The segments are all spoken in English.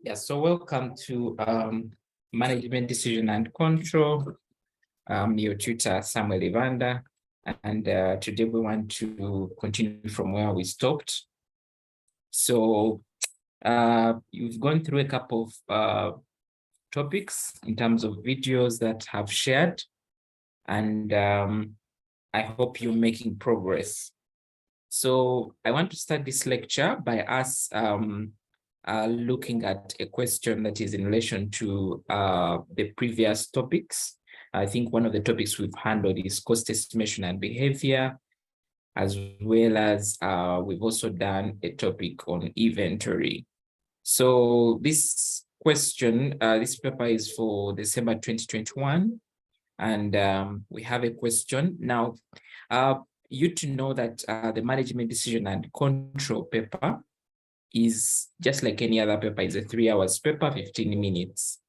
Yeah, so welcome to Management Decision and Control. I'm your tutor, Samuel Evander, and today we want to continue from where we stopped. So you've gone through a couple of topics in terms of videos that have shared, and I hope you're making progress. So I want to start this lecture by us looking at a question that is in relation to the previous topics. I think one of the topics we've handled is cost estimation and behavior, as well as we've also done a topic on inventory. So this question, this paper is for December 2021, and we have a question. Now, you to know that the management decision and control paper is just like any other paper. It's a 3 hours paper, 15 minutes.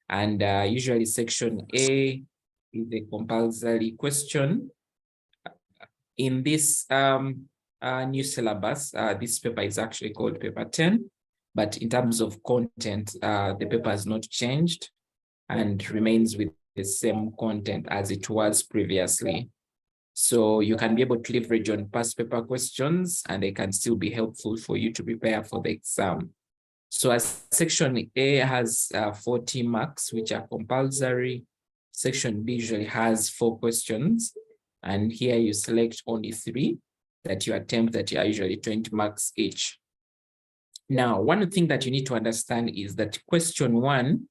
And usually section A is a compulsory question. In this new syllabus, this paper is actually called paper 10, but in terms of content, the paper has not changed and remains with the same content as it was previously. So you can be able to leverage on past paper questions and they can still be helpful for you to prepare for the exam. So as section A has 40 marks, which are compulsory, section B usually has 4 questions. And here you select only 3 that you attempt that are usually 20 marks each. Now, one thing that you need to understand is that question 1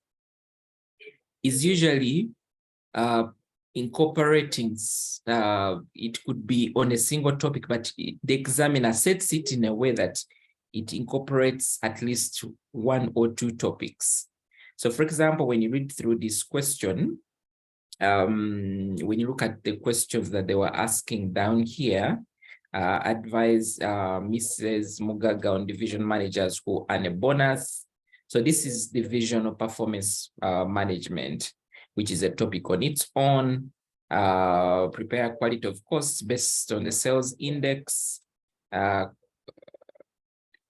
is usually incorporating, it could be on a single topic, but the examiner sets it in a way that it incorporates at least 1 or 2 topics. So for example, when you read through this question, when you look at the questions that they were asking down here, advise Mrs. Mugaga on division managers who earn a bonus. So this is divisional performance management, which is a topic on its own. Prepare quality of costs based on the sales index.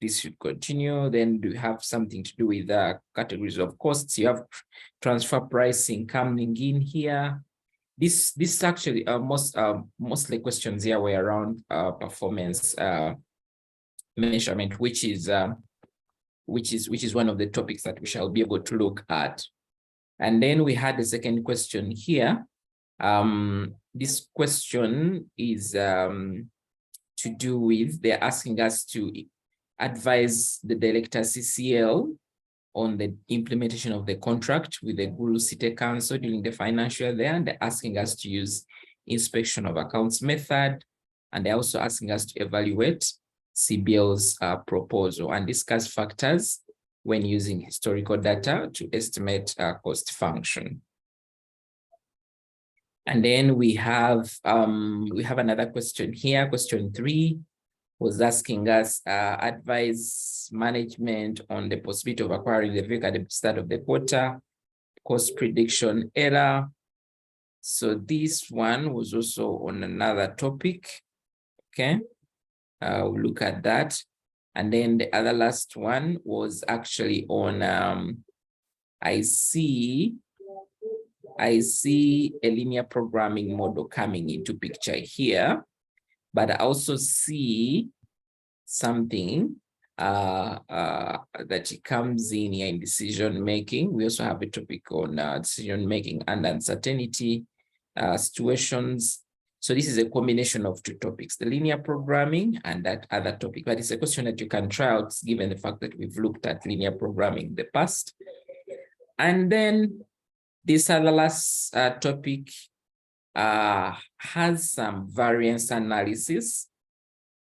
This should continue. Then do you have something to do with categories of costs? You have transfer pricing coming in here. This actually mostly questions here were around performance measurement, which is one of the topics that we shall be able to look at. And then we had the second question here. This question is to do with, they're asking us to advise the director CCL on the implementation of the contract with the Guru City Council during the financial year. And they're asking us to use inspection of accounts method. And they're also asking us to evaluate CBL's proposal and discuss factors when using historical data to estimate cost function. And then we have another question here. Question 3 was asking us advise management on the possibility of acquiring the vehicle at the start of the quarter, cost prediction error. So this one was also on another topic. Okay, we'll look at that. And then the other last one was actually on, I see a linear programming model coming into picture here, but I also see something that comes in here in decision making. We also have a topic on decision making and uncertainty situations. So this is a combination of 2 topics, the linear programming and that other topic, but it's a question that you can try out given the fact that we've looked at linear programming in the past. And then this other last topic has some variance analysis.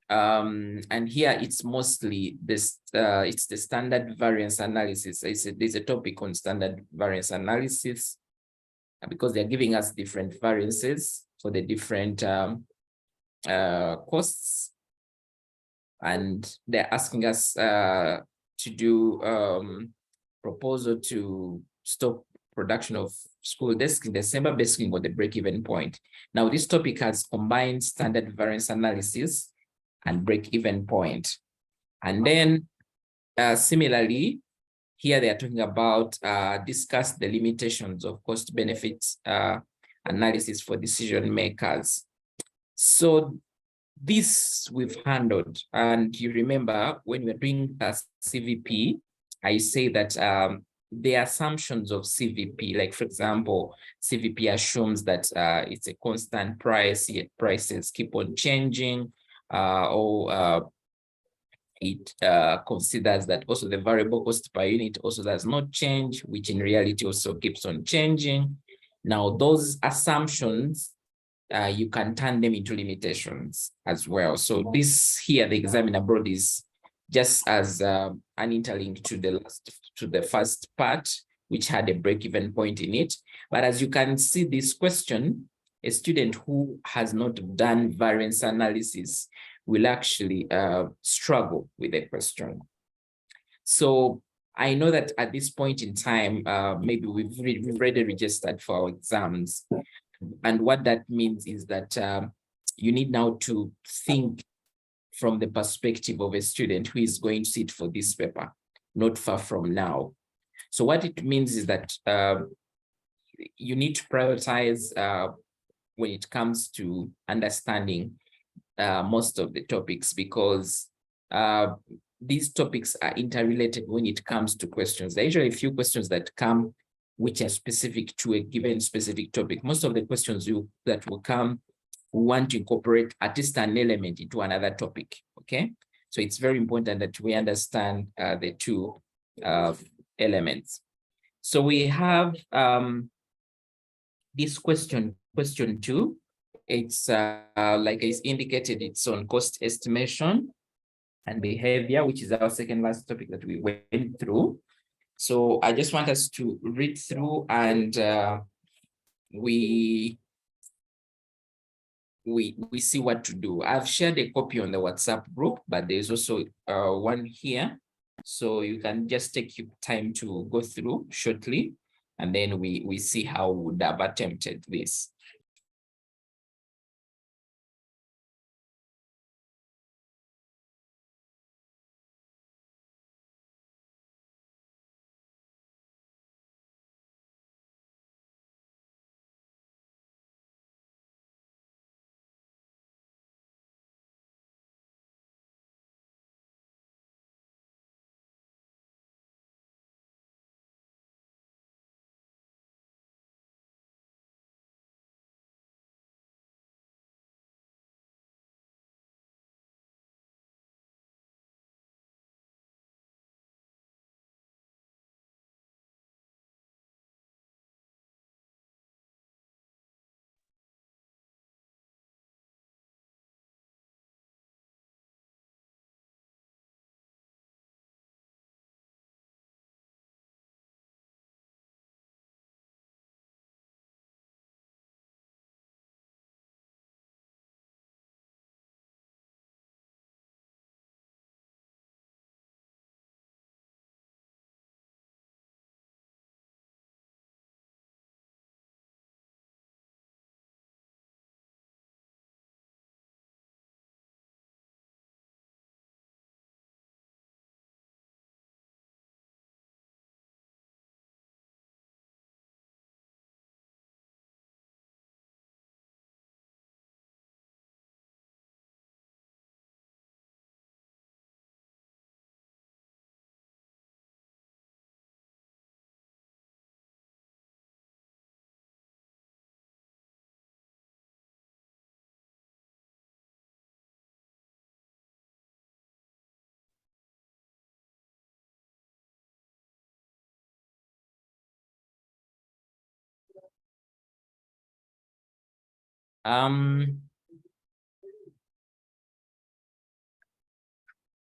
And here it's mostly this, it's the standard variance analysis. There's a topic on standard variance analysis because they're giving us different variances for the different costs. And they're asking us to do proposal to stop production of school desks in December based on the break-even point. Now, this topic has combined standard variance analysis and break-even point. And then similarly, Here they are talking about discuss the limitations of cost benefits analysis for decision makers. So this we've handled, and you remember when we're doing a CVP, I say that the assumptions of CVP, like for example, CVP assumes that it's a constant price, yet prices keep on changing, or it considers that also the variable cost per unit also does not change, which in reality also keeps on changing. Now, those assumptions, you can turn them into limitations as well. So this here, the examiner brought is just as an interlink to the first part, which had a break-even point in it. But as you can see, this question, a student who has not done variance analysis will actually struggle with the question. So I know that at this point in time, maybe we've already registered for our exams. And what that means is that you need now to think from the perspective of a student who is going to sit for this paper, not far from now. So what it means is that you need to prioritize when it comes to understanding most of the topics, because these topics are interrelated when it comes to questions. There are usually a few questions that come which are specific to a given specific topic. Most of the questions that will come want to incorporate at least an element into another topic, okay? So it's very important that we understand the two elements. So we have this question 2. It's like it's indicated, it's on cost estimation and behavior, which is our second last topic that we went through. So I just want us to read through, and we see what to do. I've shared a copy on the WhatsApp group, but there's also one here. So you can just take your time to go through shortly, and then we see how we would have attempted this.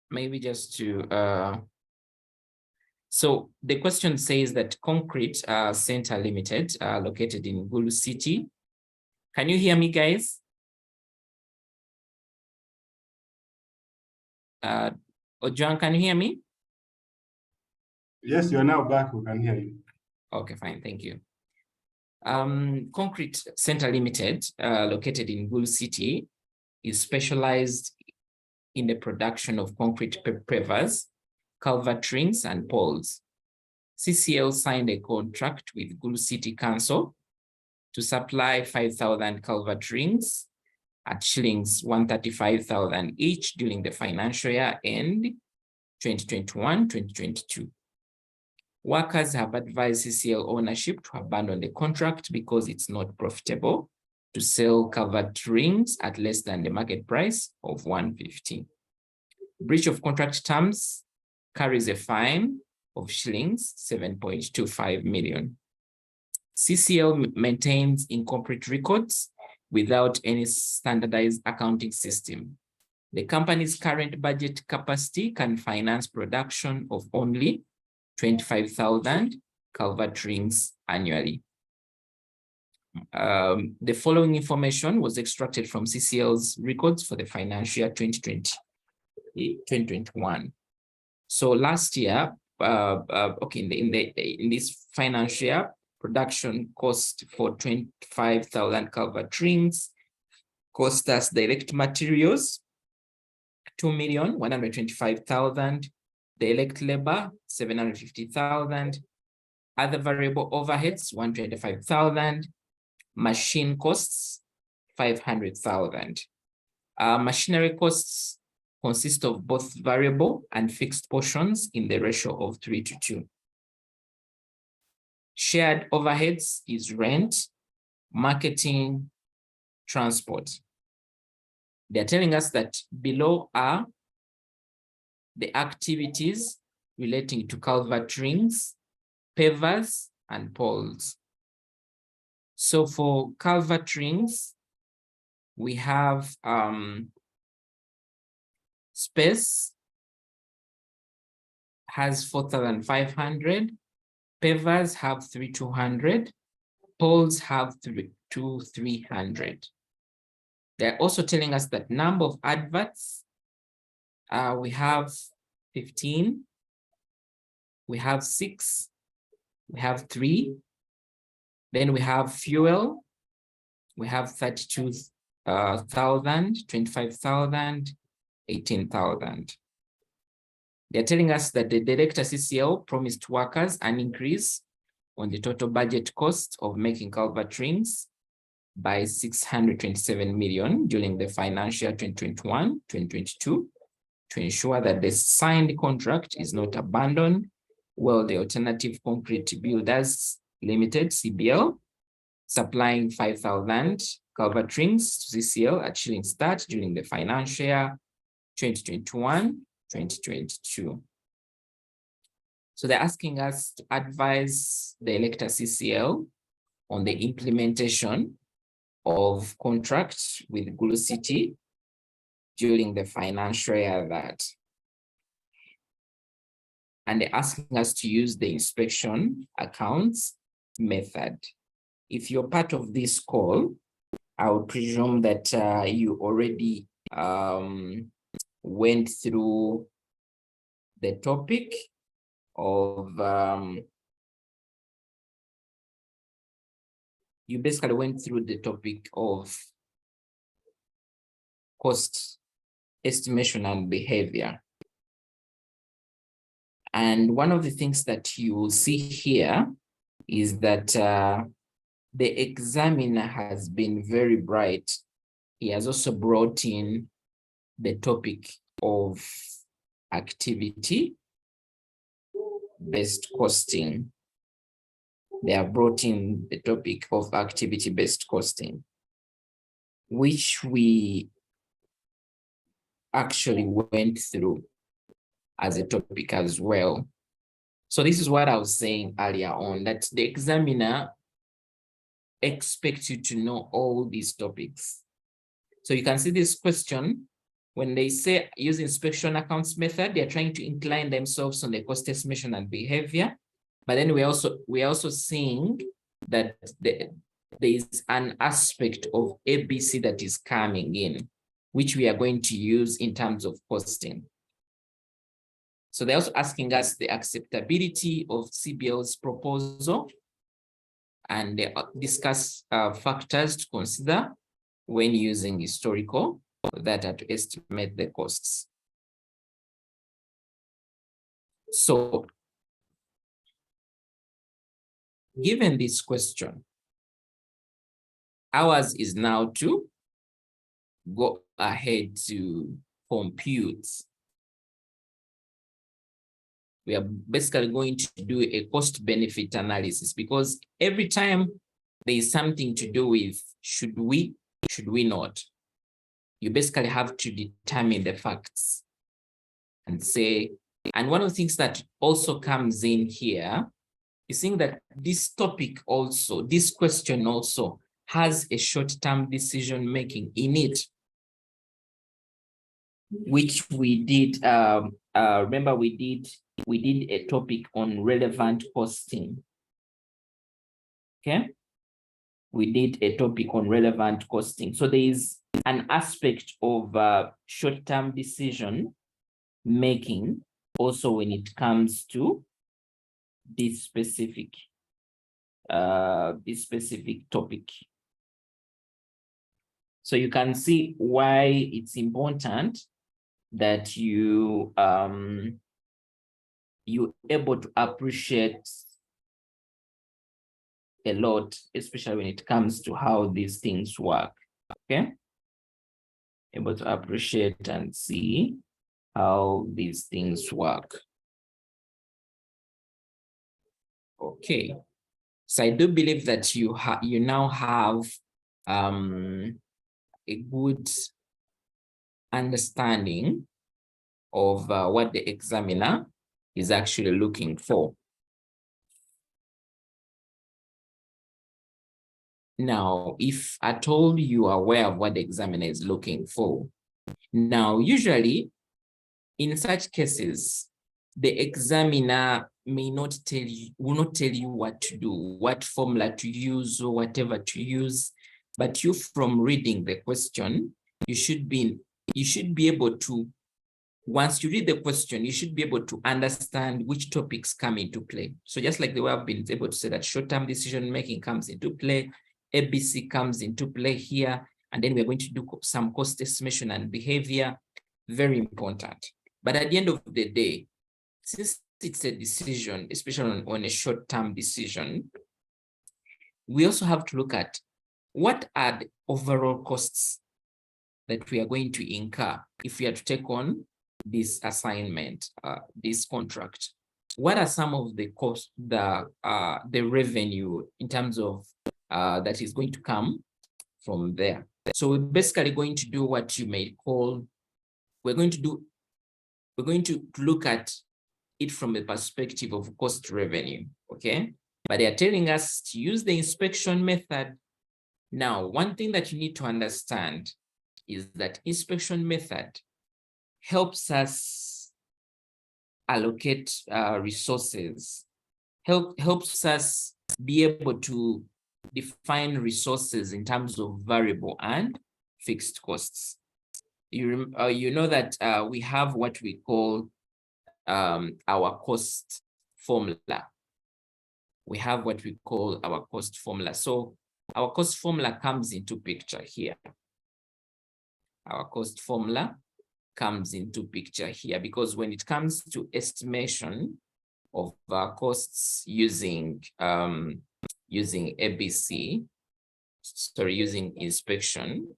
Maybe just to so the question says that Concrete Center Limited, located in Gulu City. Can you hear me, guys? Ojuan, can you hear me? Yes, you're now back. We can hear you. Okay, fine. Thank you. Concrete Center Limited, located in Gulu City, is specialized in the production of concrete pavers, culvert rings, and poles. CCL signed a contract with Gulu City Council to supply 5,000 culvert rings at shillings 135,000 each during the financial year end 2021-2022. Workers have advised CCL ownership to abandon the contract because it's not profitable to sell culvert rings at less than the market price of 150. Breach of contract terms carries a fine of shillings 7.25 million. CCL maintains incomplete records without any standardized accounting system. The company's current budget capacity can finance production of only 25,000 culvert rings annually. The following information was extracted from CCL's records for the financial year 2021. So last year, in this financial year, production cost for 25,000 culvert rings cost us direct materials 2,125,000, direct labor 750,000, other variable overheads 125,000, machine costs 500,000. Machinery costs consist of both variable and fixed portions in the ratio of 3:2. Shared overheads is rent, marketing, transport. They're telling us that below are the activities relating to culvert rings, pavers, and poles. So for culvert rings, we have space has 4,500, pavers have 3,200, poles have 2,300. They're also telling us that number of adverts, we have 15, we have 6, we have 3, then we have fuel, we have 32,000, 25,000, 18,000. They're telling us that the director CCL promised workers an increase on the total budget cost of making culvert rings by 627 million during the financial 2021-2022 to ensure that the signed contract is not abandoned, while the Alternative Concrete Builders Limited, CBL, supplying 5,000 culvert rings to CCL at shilling start during the financial year 2021-2022. So they're asking us to advise the elector CCL on the implementation of contracts with Gulu City during the financial year that. And they're asking us to use the inspection accounts method. If you're part of this call, I would presume that you already went through the topic of, you basically went through the topic of cost estimation and behavior. And one of the things that you will see here is that the examiner has been very bright. He has also brought in the topic of activity-based costing. They have brought in the topic of activity-based costing, which we actually went through as a topic as well. So this is what I was saying earlier on, that the examiner expects you to know all these topics. So you can see this question, when they say use inspection accounts method, they're trying to incline themselves on the cost estimation and behavior. But then we're also seeing that there is an aspect of ABC that is coming in, which we are going to use in terms of costing. So they're also asking us the acceptability of CBL's proposal, and they discuss factors to consider when using historical data to estimate the costs. So given this question, ours is now to go ahead to compute. We are basically going to do a cost-benefit analysis, because every time there is something to do with should we not, you basically have to determine the facts and say, and one of the things that also comes in here is seeing that this topic also, this question also has a short-term decision making in it, which we did, remember we did a topic on relevant costing. Okay, we did a topic on relevant costing. So there is an aspect of short-term decision making also when it comes to this specific topic. So you can see why it's important that you you're able to appreciate a lot, especially when it comes to how these things work. Okay, able to appreciate and see how these things work. Okay, so I do believe that you now have a good understanding of what the examiner is actually looking for. Now, if at all you are aware of what the examiner is looking for, now usually in such cases, the examiner may not tell you, will not tell you what to do, what formula to use or whatever to use, but you, from reading the question, you should be able to, once you read the question, you should be able to understand which topics come into play. So just like the way I've been able to say that short-term decision-making comes into play, ABC comes into play here, and then we're going to do some cost estimation and behavior, very important. But at the end of the day, since it's a decision, especially on a short-term decision, we also have to look at what are the overall costs that we are going to incur if we are to take on this assignment, this contract. What are some of the costs, the revenue in terms of that is going to come from there? So we're basically going to do what you may call, we're going to look at it from the perspective of cost revenue, okay? But they are telling us to use the inspection method. Now, one thing that you need to understand is that inspection method helps us allocate resources, helps us be able to define resources in terms of variable and fixed costs. You know that we have what we call our cost formula. We have what we call our cost formula. So our cost formula comes into picture here. Our cost formula comes into picture here, because when it comes to estimation of costs using ABC, using inspection,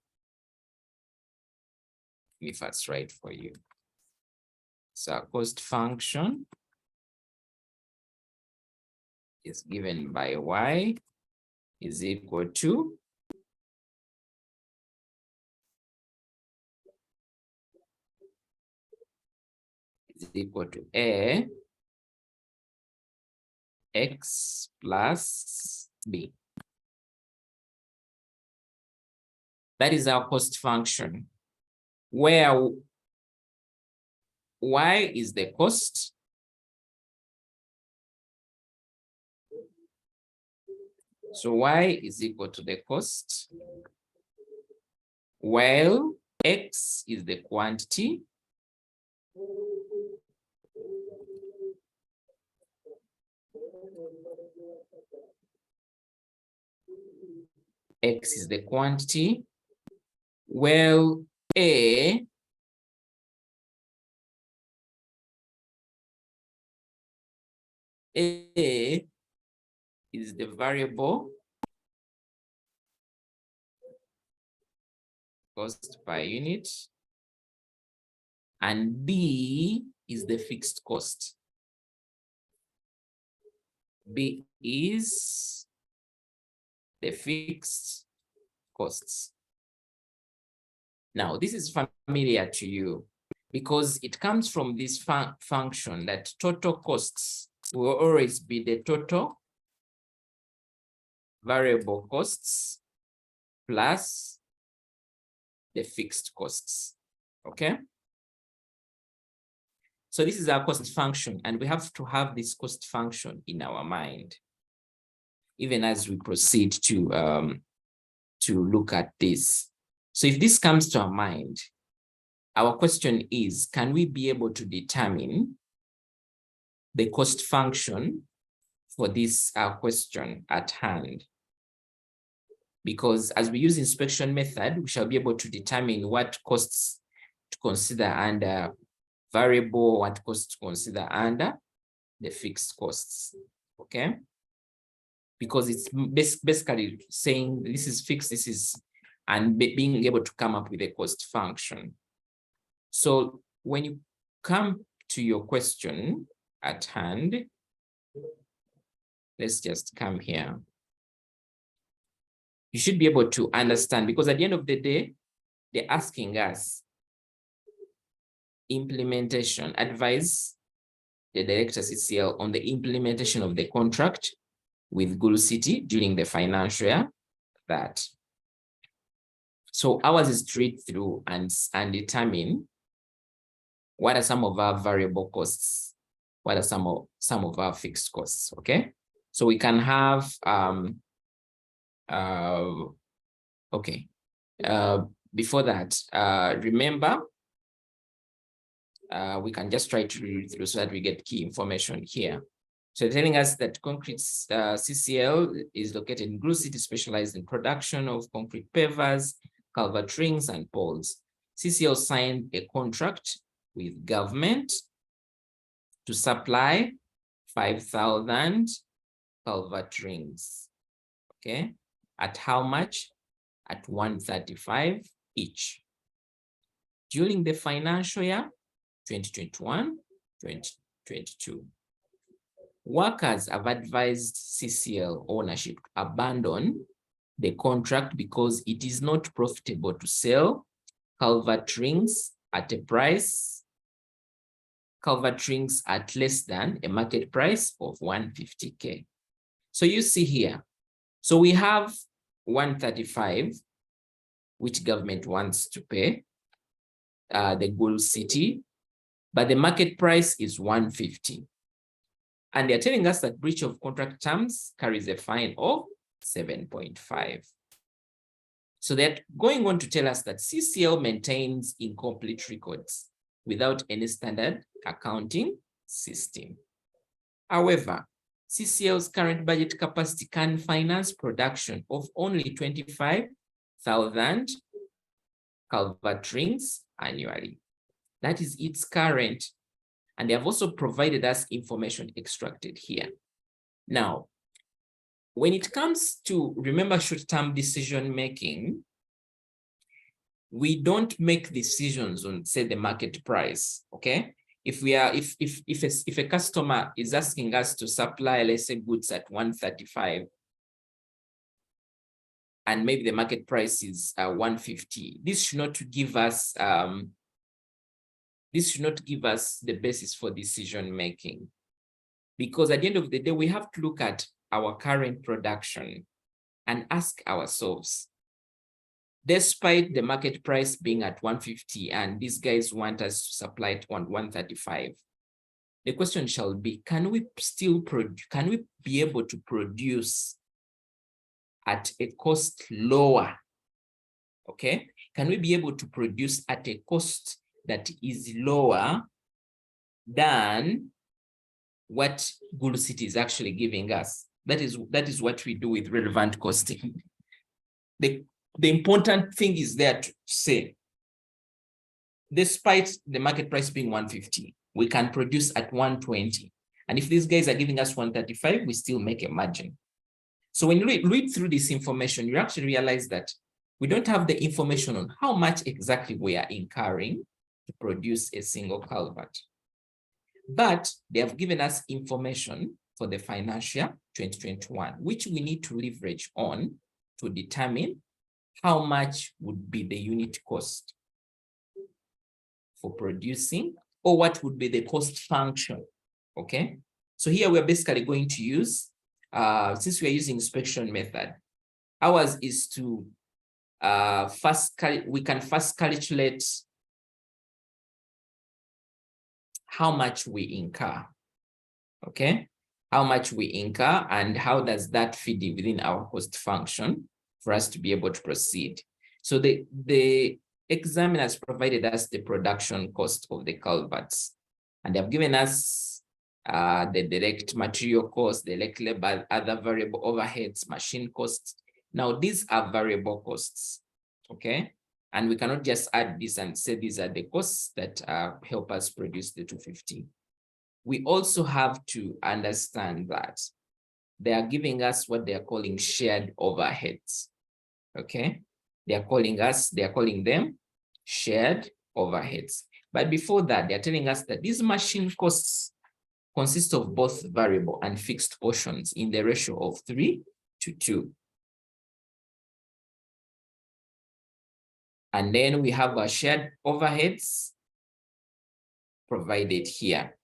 if that's right for you. So our cost function is given by y is equal to a x plus b. That is our cost function, where y is the cost, so y is equal to the cost, while x is the quantity, x is the quantity, well, a is the variable cost per unit, and B is the fixed cost. B is the fixed costs. Now, this is familiar to you because it comes from this function that total costs will always be the total variable costs plus the fixed costs, okay? So this is our cost function, and we have to have this cost function in our mind, even as we proceed to look at this. So if this comes to our mind, our question is, can we be able to determine the cost function for this question at hand? Because as we use inspection method, we shall be able to determine what costs to consider under variable, what costs to consider under the fixed costs, okay? Because it's basically saying this is fixed, this is, and being able to come up with a cost function. So when you come to your question at hand, let's just come here. You should be able to understand, because at the end of the day, they're asking us implementation, advise the director CCL on the implementation of the contract with Gulu City during the financial year that. So ours is to read through and determine what are some of our variable costs, what are some of our fixed costs, okay? So we can have, okay, before that, remember, we can just try to read through so that we get key information here. So telling us that concrete CCL is located in Gulu City, specialized in production of concrete pavers, culvert rings, and poles. CCL signed a contract with government to supply 5,000 culvert rings, okay? At how much? At 135 each. During the financial year 2021-2022. Workers have advised CCL ownership to abandon the contract because it is not profitable to sell culvert rings at a price, culvert rings at less than a market price of 150K. So you see here, so we have 135, which government wants to pay the Gulu City, but the market price is 150. And they're telling us that breach of contract terms carries a fine of 7.5. So they're going on to tell us that CCL maintains incomplete records without any standard accounting system. However, CCL's current budget capacity can finance production of only 25,000 culvert rings annually. That is its current. And they have also provided us information extracted here. Now, when it comes to, remember, short-term decision-making, we don't make decisions on, say, the market price, okay? If a customer is asking us to supply, let's say, goods at 135, and maybe the market price is 150, this should not give us the basis for decision making, because at the end of the day, we have to look at our current production and ask ourselves, despite the market price being at 150 and these guys want us to supply it on 135, the question shall be, can we be able to produce at a cost lower? Okay, can we be able to produce at a cost that is lower than what Gulu City is actually giving us? That is what we do with relevant costing. The important thing is there to say, despite the market price being 150, we can produce at 120. And if these guys are giving us 135, we still make a margin. So when you read through this information, you actually realize that we don't have the information on how much exactly we are incurring to produce a single culvert. But they have given us information for the financial 2021, which we need to leverage on to determine how much would be the unit cost for producing, or what would be the cost function, okay? So here we're basically going to use, since we're using inspection method, ours is to we can first calculate how much we incur, okay? How much we incur and how does that fit within our cost function for us to be able to proceed. So the examiners provided us the production cost of the culverts, and they have given us the direct material cost, the direct labor, other variable overheads, machine costs. Now, these are variable costs, okay? And we cannot just add this and say these are the costs that help us produce the 250. We also have to understand that they are giving us what they are calling shared overheads, okay? They are calling them shared overheads. But before that, they're telling us that these machine costs consist of both variable and fixed portions in the ratio of 3:2. And then we have our shared overheads provided here.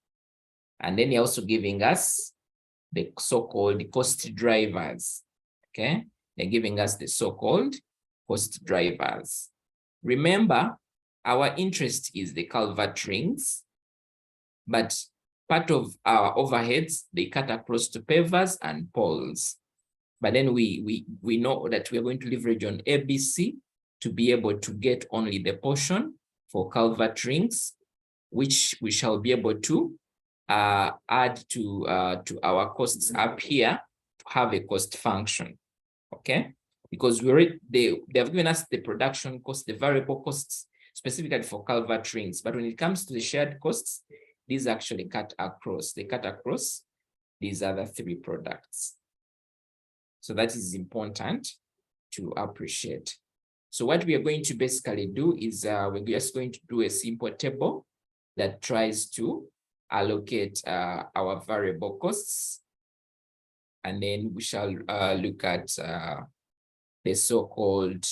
And then they're also giving us the so-called cost drivers, okay? They're giving us the so-called cost drivers. Remember, our interest is the culvert rings, but part of our overheads, they cut across to pavers and poles. But then we know that we're going to leverage on ABC to be able to get only the portion for culvert rings, which we shall be able to add to our costs up here to have a cost function, okay? Because they have given us the production cost, the variable costs, specifically for culvert rings. But when it comes to the shared costs, these actually cut across. They cut across these other three products. So that is important to appreciate. So what we are going to basically do is we're just going to do a simple table that tries to allocate our variable costs. And then we shall look at the so-called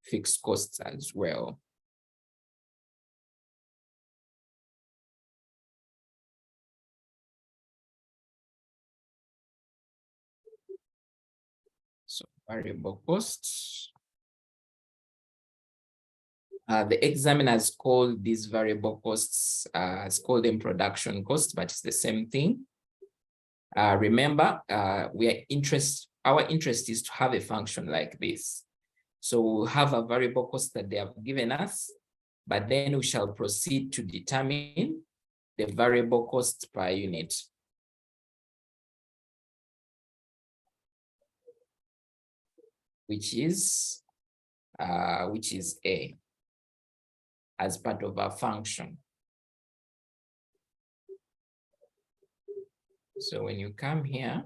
fixed costs as well. So variable costs. The examiners call these variable costs, call them production costs, but it's the same thing. Remember, our interest is to have a function like this. So we'll have a variable cost that they have given us, but then we shall proceed to determine the variable cost per unit. Which is A, as part of our function. So when you come here,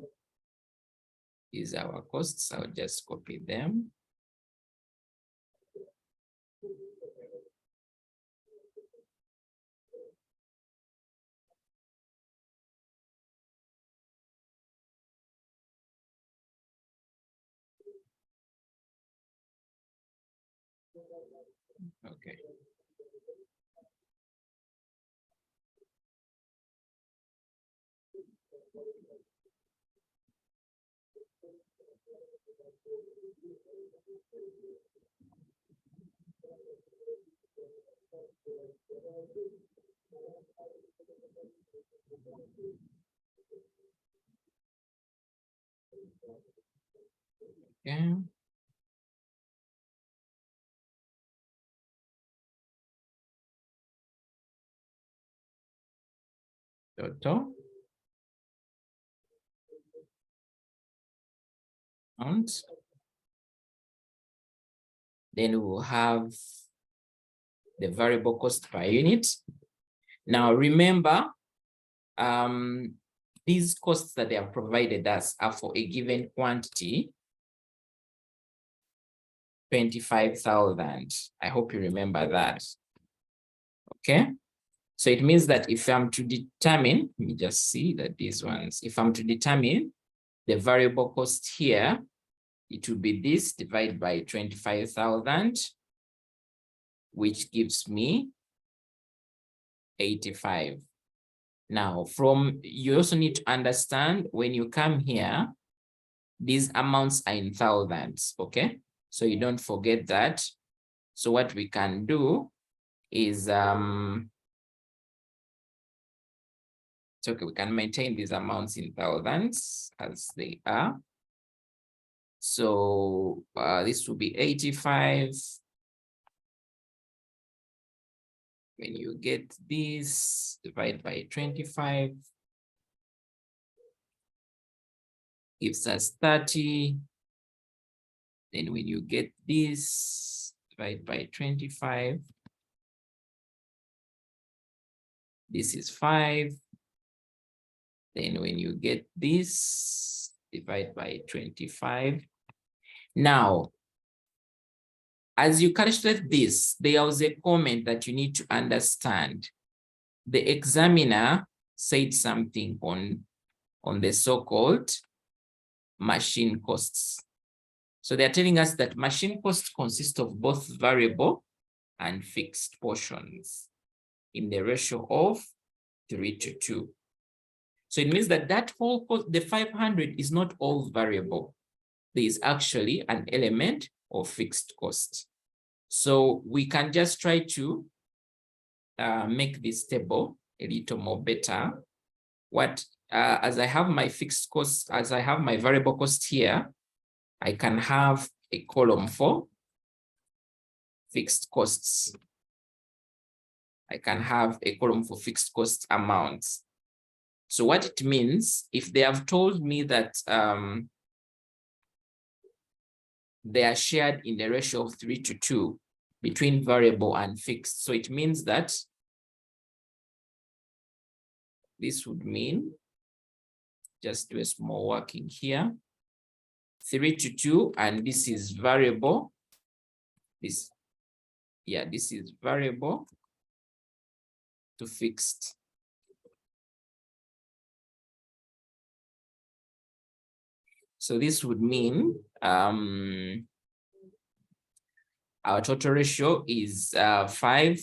is our costs. I'll just copy them. Okay. Okay. Total. And then we will have the variable cost per unit. Now remember, these costs that they have provided us are for a given quantity 25,000. I hope you remember that. Okay. So it means that if I'm to determine, let me just see that these ones, if I'm to determine the variable cost here, it will be this divided by 25,000, which gives me 85. Now, you also need to understand when you come here, these amounts are in thousands, okay? So you don't forget that. So what we can do is, it's okay, we can maintain these amounts in thousands as they are. So this will be 85. When you get this, divide by 25, gives us 30. Then when you get this, divide by 25, this is 5. Then when you get this, divide by 25. Now, as you calculate this, there was a comment that you need to understand. The examiner said something on the so-called machine costs. So they're telling us that machine costs consist of both variable and fixed portions in the ratio of 3:2. So it means that that whole cost, the 500, is not all variable. There is actually an element of fixed cost. So we can just try to make this table a little more better. As I have my fixed cost, as I have my variable cost here, I can have a column for fixed costs. I can have a column for fixed cost amounts. So what it means, if they have told me that they are shared in the ratio of 3:2 between variable and fixed, so it means that this would mean, just do a small working here, 3:2, and this is variable. This is variable to fixed. So this would mean our total ratio is 5.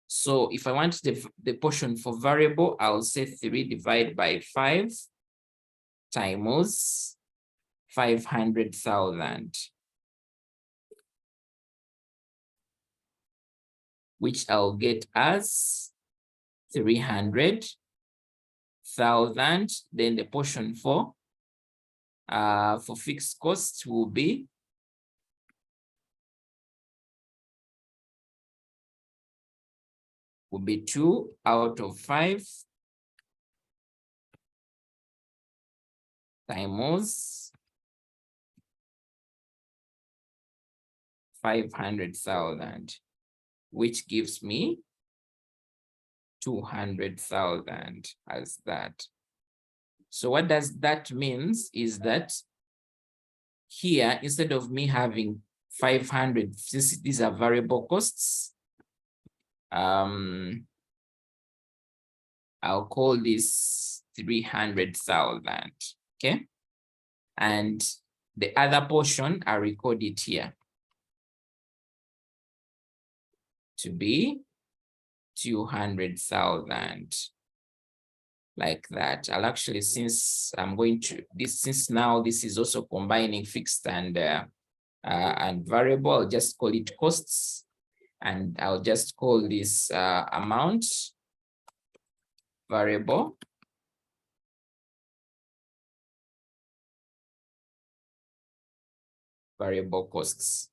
So if I want the portion for variable, I'll say 3 divided by 5 times 500,000, which I'll get as 300,000. Then the portion for fixed costs will be 2 out of 5 times 500,000, which gives me 200,000 as that. So what does that means is that here, instead of me having 500, these are variable costs, I'll call this 300,000, okay? And the other portion, I record it here to be 200,000, like that. I'll actually, since I'm going to this, since now this is also combining fixed and variable, I'll just call it costs, and I'll just call this amount variable costs.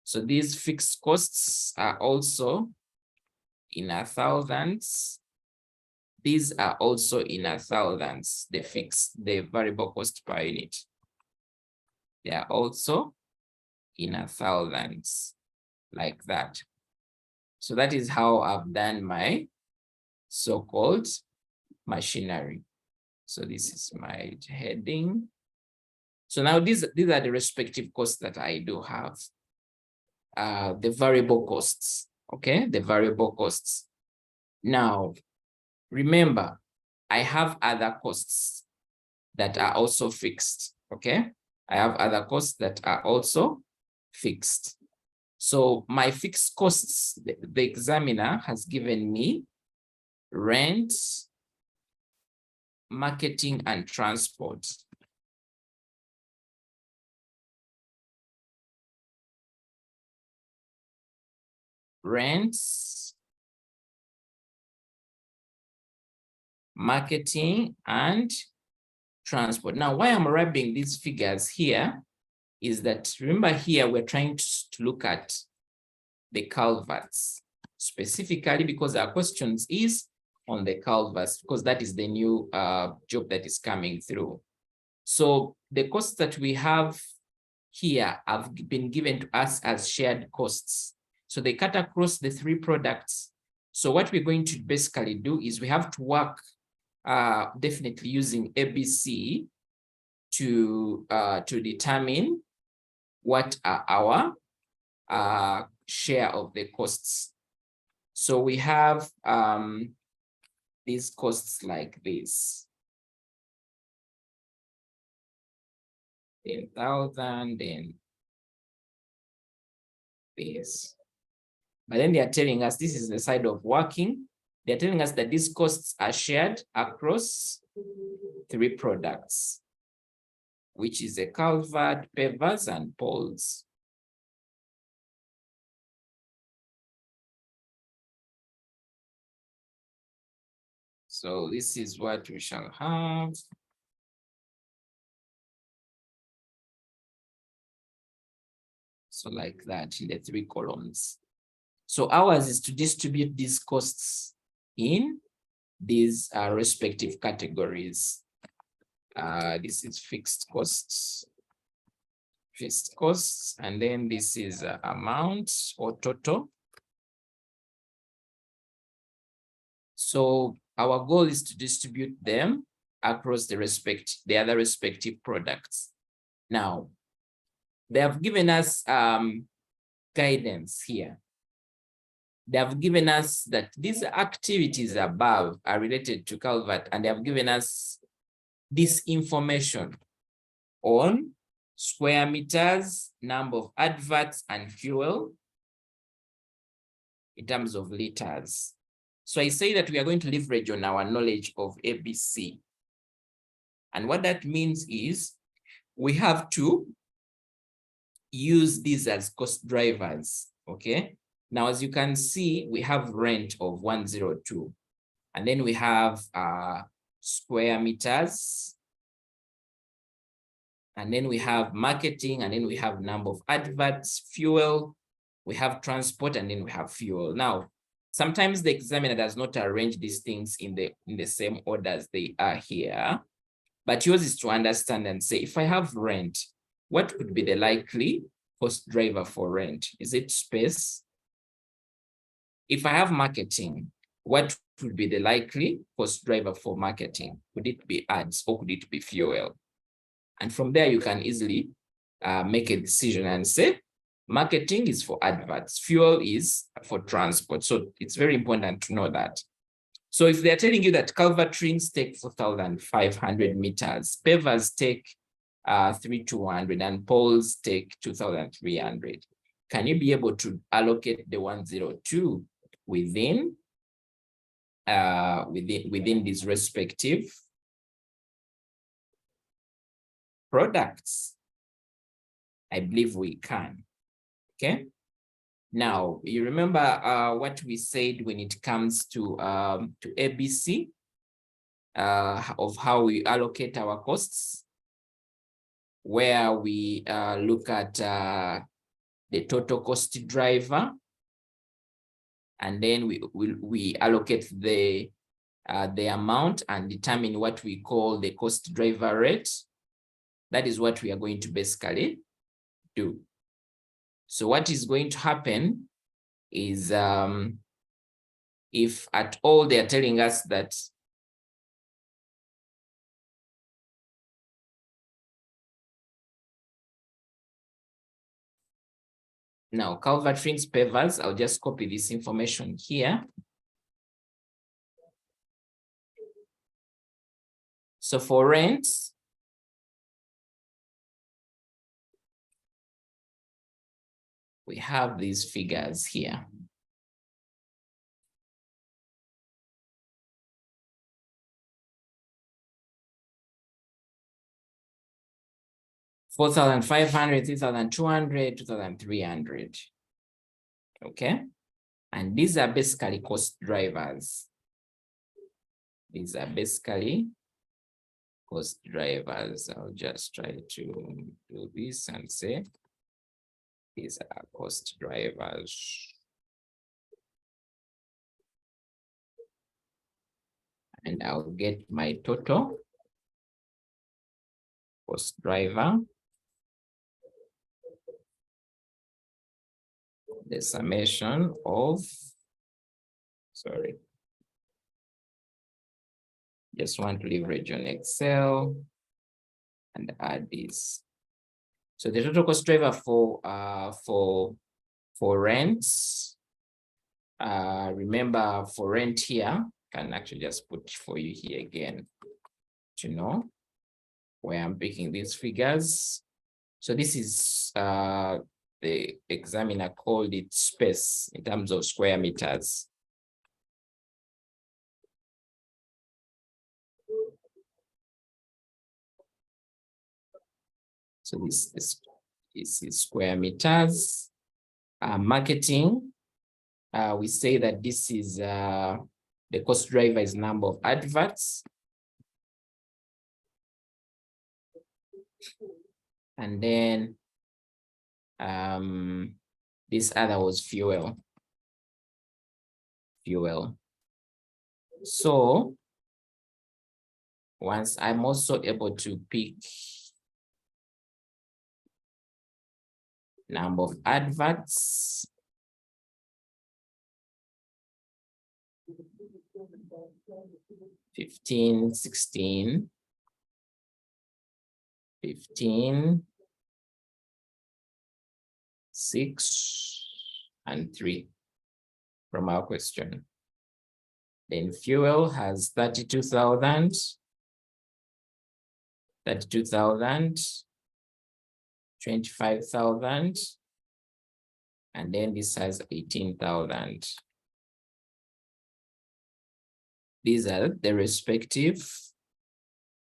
So these fixed costs are also in thousands. These are also in thousands, the variable cost per unit. They are also in thousands, like that. So that is how I've done my so-called machinery. So this is my heading. So now these are the respective costs that I do have. the variable costs, okay? The variable costs. Now, remember, I have other costs that are also fixed, okay? I have other costs that are also fixed. So my fixed costs, the examiner has given me rent, marketing, and transport. Rents, marketing, and transport. Now, why I'm wrapping these figures here is that, remember here, we're trying to look at the culverts, specifically because our questions is on the culverts, because that is the new job that is coming through. So the costs that we have here have been given to us as shared costs. So they cut across the three products. So what we're going to basically do is we have to work definitely using ABC to determine what are our share of the costs. So we have these costs like this. 10,000 and this. But then they are telling us this is the side of working. They're telling us that these costs are shared across three products, which is a culvert, pavers, and poles. So this is what we shall have. So like that in the three columns. So ours is to distribute these costs in these respective categories. This is fixed costs, and then this is amount or total. So our goal is to distribute them across the other respective products. Now, they have given us guidance here. They have given us that these activities above are related to culvert, and they have given us this information on square meters, number of adverts, and fuel in terms of liters. So I say that we are going to leverage on our knowledge of ABC. And what that means is we have to use these as cost drivers, okay? Now, as you can see, we have rent of 102. And then we have square meters. And then we have marketing, and then we have number of adverts, fuel, we have transport, and then we have fuel. Now, sometimes the examiner does not arrange these things in the same order as they are here, but yours is to understand and say, if I have rent, what would be the likely cost driver for rent? Is it space? If I have marketing, what would be the likely cost driver for marketing? Could it be ads or could it be fuel? And from there, you can easily make a decision and say, marketing is for adverts, fuel is for transport. So it's very important to know that. So if they're telling you that culvertings take 4,500 meters, pavers take 3,200, and poles take 2,300, can you be able to allocate the 102 within these respective products? I believe we can. Okay. Now, you remember what we said when it comes to ABC of how we allocate our costs, where we look at the total cost driver, and then we allocate the amount and determine what we call the cost driver rate. That is what we are going to basically do. So what is going to happen is if at all they are telling us that Now, culvert rings, pavers, I'll just copy this information here. So for rents, we have these figures here. $4,500, $3,200, $2,300. Okay. And these are basically cost drivers. These are basically cost drivers. I'll just try to do this and say these are cost drivers. And I'll get my total cost driver. The summation of, sorry, just want to leverage on Excel and add this. So the total cost driver for rents, remember for rent here, can actually just put for you here again to know where I'm picking these figures. So this is the examiner called it space in terms of square meters. So this is square meters. Marketing, we say that this is the cost driver is number of adverts. And then this other was fuel. So once I'm also able to pick number of adverts, $15, $16, $15, $6, and $3 from our question. Then fuel has 32,000, 25,000, and then this has 18,000. These are the respective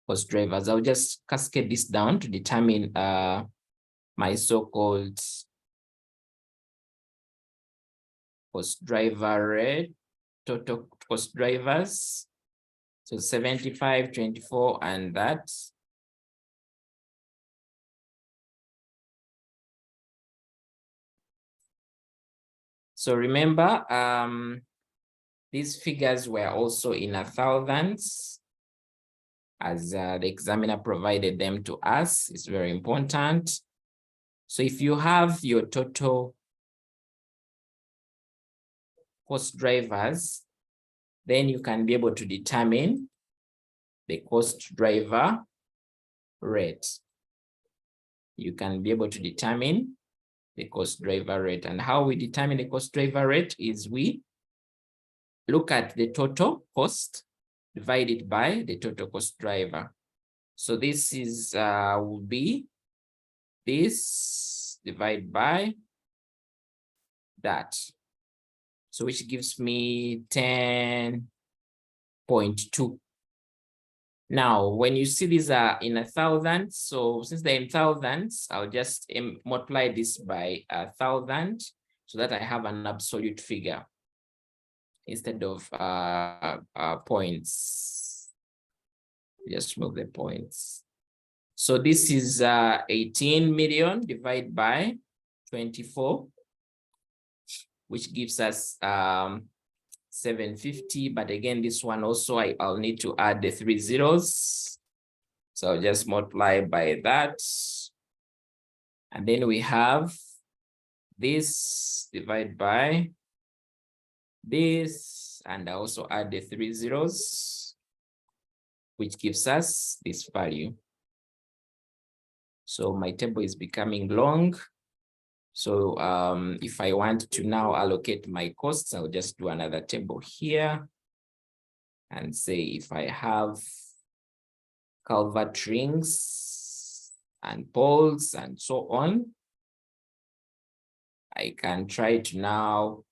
cost drivers. I'll just cascade this down to determine my so-called cost driver rate, total cost drivers. So 75, 24, and that. So remember, these figures were also in thousands as the examiner provided them to us. It's very important. So if you have your total cost drivers, then you can be able to determine the cost driver rate. You can be able to determine the cost driver rate. And how we determine the cost driver rate is we look at the total cost divided by the total cost driver. So this is will be this divided by that. So which gives me 10.2. Now, when you see these are in thousands, so since they're in thousands, I'll just multiply this by 1,000 so that I have an absolute figure instead of points. Just move the points. So this is 18 million divided by 24, which gives us 750. But again, this one also I'll need to add the 3 zeros. So I'll just multiply by that. And then we have this divided by this, and I also add the 3 zeros, which gives us this value. So my table is becoming long. So if I want to now allocate my costs, I'll just do another table here and say if I have culvert rings and poles and so on, I can try to now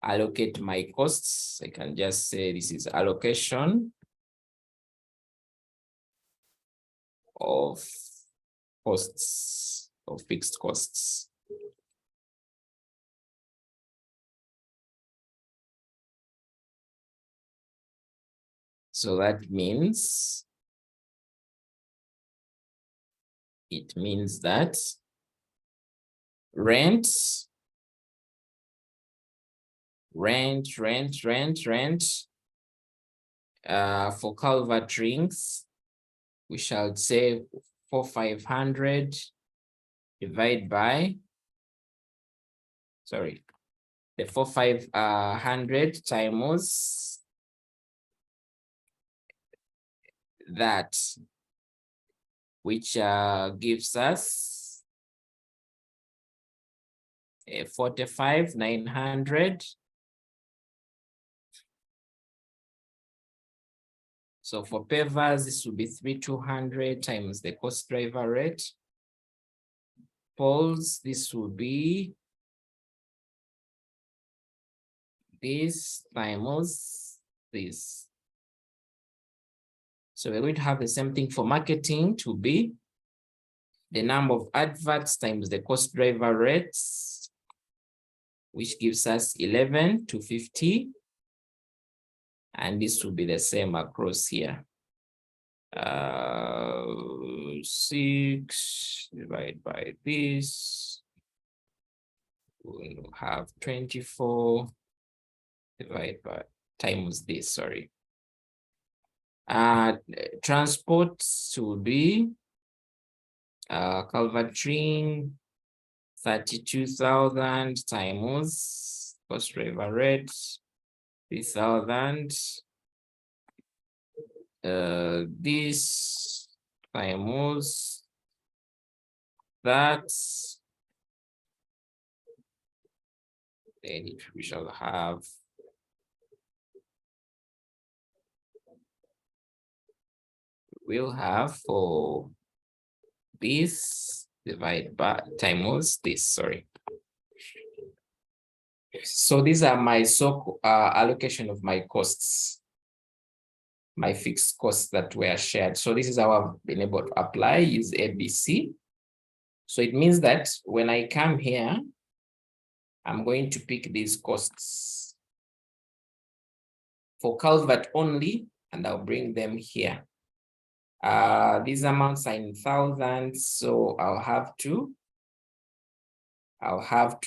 allocate my costs. I can just say this is allocation of costs, of fixed costs. So that means, it means that rent, for culvert rings, we shall say 4,500 divide by, sorry, the 4,500 times that, which gives us 45,900. So for pavers, this will be 3,200 times the cost driver rate. Poles, this will be this times this. So we're going to have the same thing for marketing to be the number of adverts times the cost driver rates, which gives us 11,250. And this will be the same across here. 6 divided by this. We'll have 24 divided by times this, sorry. Transport will be culvert ring 32,000 times cost driver rate 3,000. This times that, then we shall have for this divide by times this, sorry. So these are my allocation of my costs, my fixed costs that were shared. So this is how I've been able to apply is ABC. So it means that when I come here, I'm going to pick these costs for culvert only, and I'll bring them here. These amounts are in thousands, so I'll have to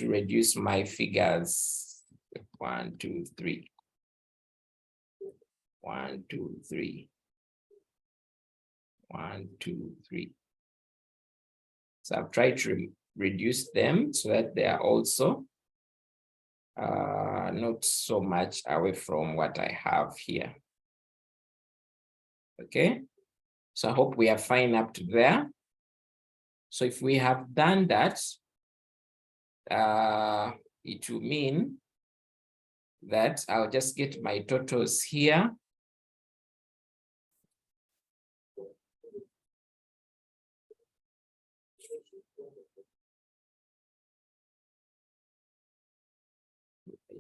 reduce my figures. 1, 2, 3. 1, 2, 3. 1, 2, 3. So I've tried to reduce them so that they are also not so much away from what I have here. Okay, so I hope we are fine up to there. So if we have done that, it will mean that I'll just get my totals here.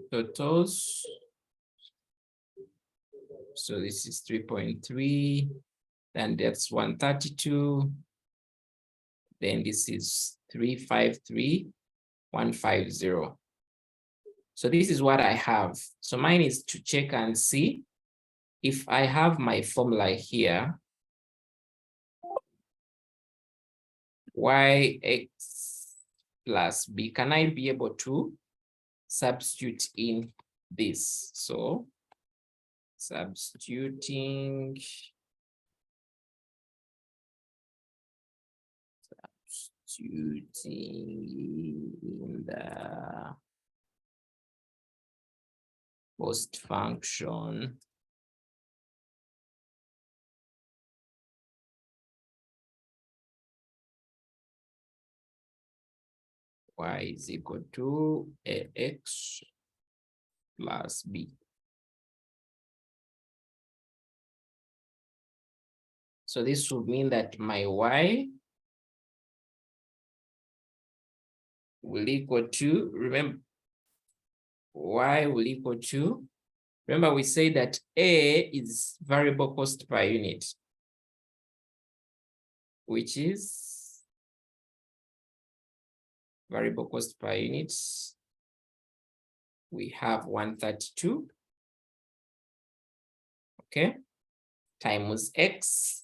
Totals. So this is 3.3, then that's 132. Then this is 353,150. So this is what I have. So mine is to check and see if I have my formula here, yx plus b, can I be able to substitute in this? So substituting in the cost function. y is equal to ax plus b. So this would mean that my y will equal to, remember, y will equal to, remember we say that A is variable cost per unit, which is variable cost per unit. We have 132, okay, times x.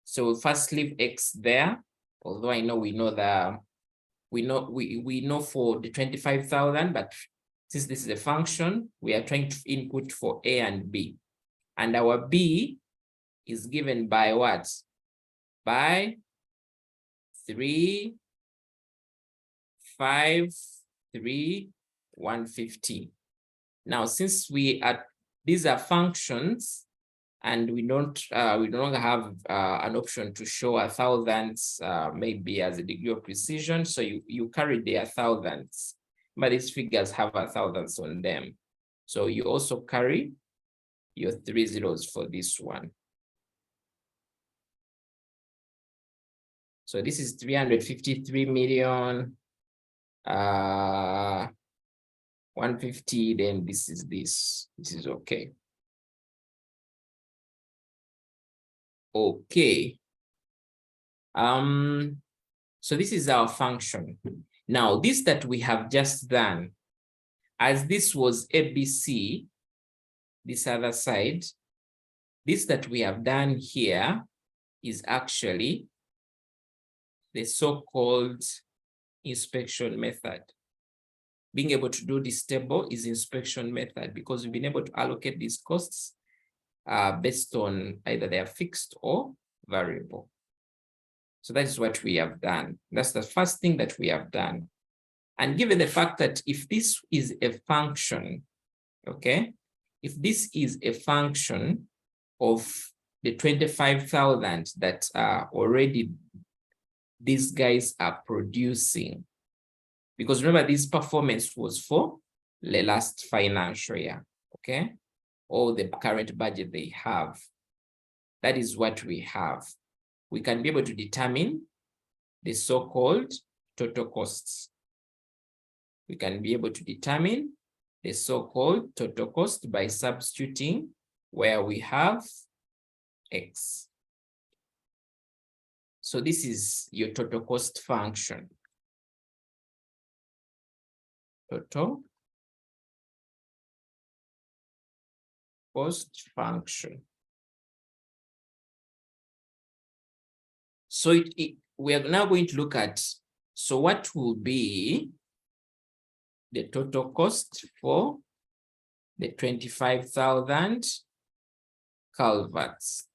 So we'll first leave x there, although I know we know for the 25,000, but since this is a function, we are trying to input for A and B. And our B is given by what? By 3, 5, 3, 150. Now, since these are functions, and we no longer have an option to show a thousandths, maybe as a degree of precision. So you carry their thousandths, but these figures have a thousandths on them. So you also carry your 3 zeros for this one. So this is 353 million, 150, then this is okay. Okay. So this is our function. Now, this that we have just done, as this was ABC, this other side, this that we have done here is actually the so-called inspection method. Being able to do this table is inspection method because we've been able to allocate these costs based on either they are fixed or variable. So that is what we have done. That's the first thing that we have done. And given the fact that if this is a function, okay, if this is a function of the 25,000 that already these guys are producing, because remember this performance was for the last financial year, okay, or the current budget they have. That is what we have. We can be able to determine the so-called total costs. We can be able to determine the so-called total cost by substituting where we have x. So this is your total cost function. Total cost function. So we are now going to look at, so what will be the total cost for the 25,000 culverts?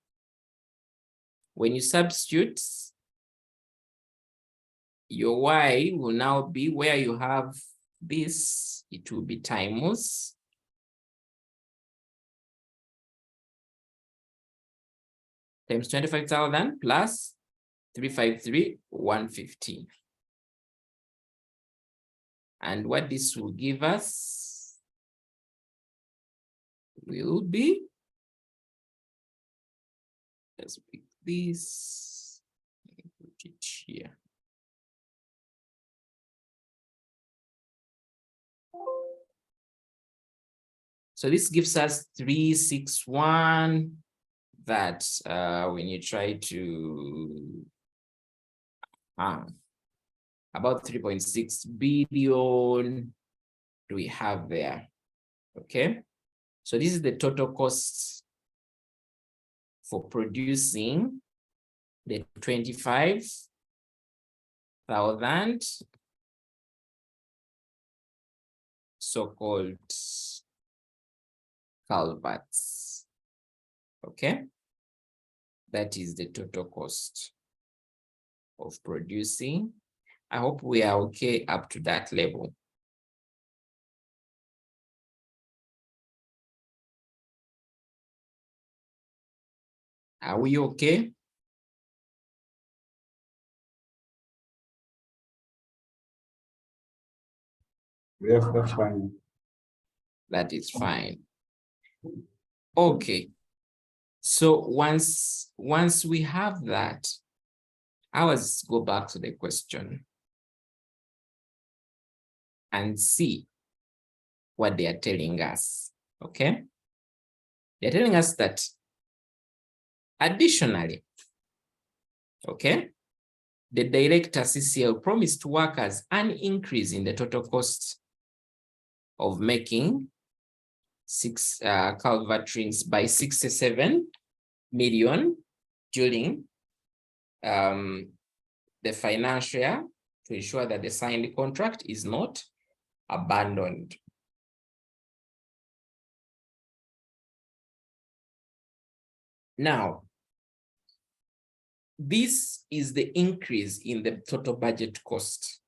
When you substitute, your y will now be where you have this, it will be times times 25,000 plus 353, 150. And what this will give us will be, let's pick this, put it here. So this gives us 361 that when you try to about 3.6 billion do we have there, okay? So this is the total cost for producing the 25,000 so-called culverts, okay? That is the total cost of producing. I hope we are okay up to that level. Are we okay? Yes, that's fine. That is fine. Okay. So once we have that, I was go back to the question and see what they are telling us. Okay. They're telling us that additionally, okay, the director CCL promised workers an increase in the total cost of making six culvert rings by 67 million during the financial year to ensure that the signed contract is not abandoned. Now, this is the increase in the total budget cost.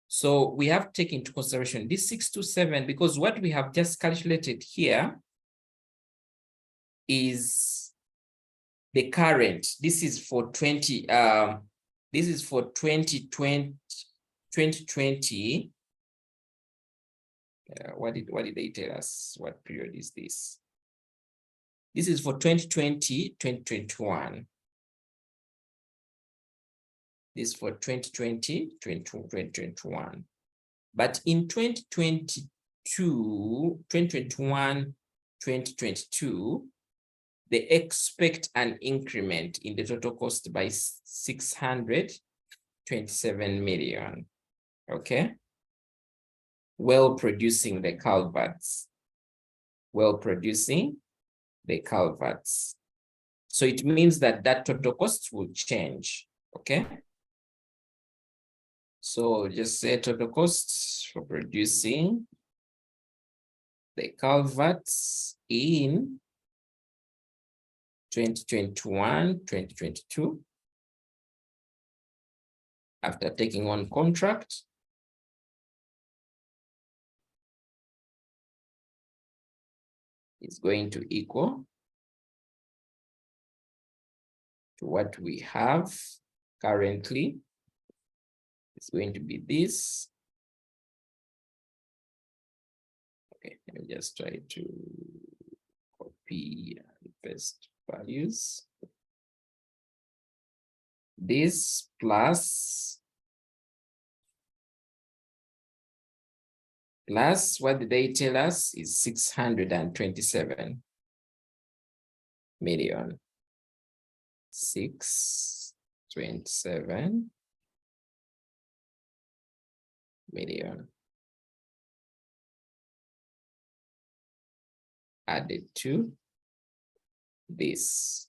So we have taken into consideration this 627 because what we have just calculated here is the current. This is for 20. This is for 2020. What did they tell us? What period is this? This is for 2020, 2021. This is for 2020, 2021. But in 2022, 2021, 2022, they expect an increment in the total cost by 627 million. Okay. Well producing the culverts. So it means that that total cost will change. Okay. So just say total costs for producing the culverts in 2021, 2022, after taking on contract, is going to equal to what we have currently. It's going to be this. Okay, let me just try to copy and paste values. This plus what did they tell us is 627 million. 627 million added to this.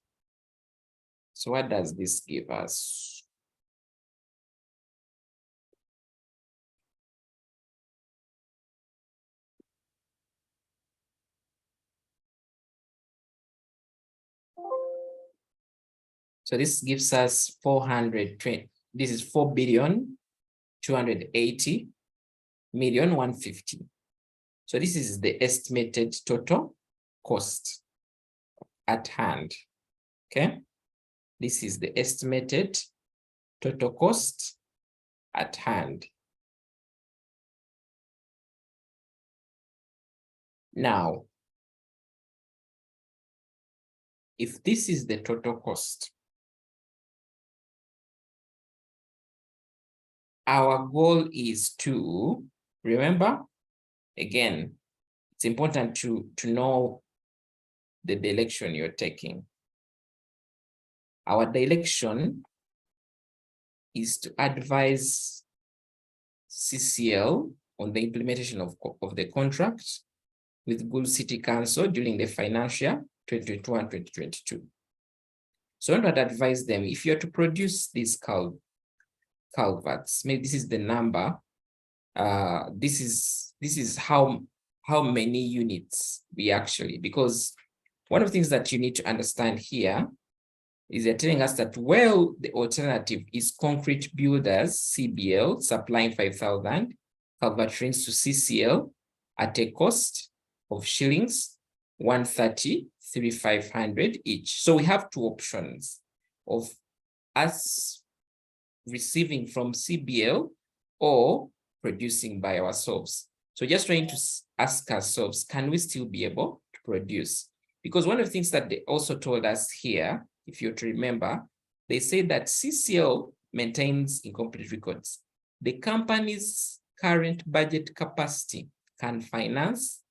So what does this give us? So this gives us 420. This is 4,280,150,000. So this is the estimated total cost at hand. Okay. This is the estimated total cost at hand. Now, if this is the total cost, our goal is to, remember, again, it's important to know the direction you're taking. Our direction is to advise CCL on the implementation of the contract with Good City Council during the financial 2021-2022. So I want to advise them, if you're to produce these culverts, maybe this is the number, this is how many units we actually, because one of the things that you need to understand here is they're telling us that, well, the alternative is concrete builders, CBL, supplying 5,000 culvert rings to CCL at a cost of shillings 130, 3,500 each. So we have two options of us receiving from CBL or producing by ourselves. So just trying to ask ourselves, can we still be able to produce? Because one of the things that they also told us here, if you remember, they said that CCL maintains incomplete records. The company's current budget capacity can finance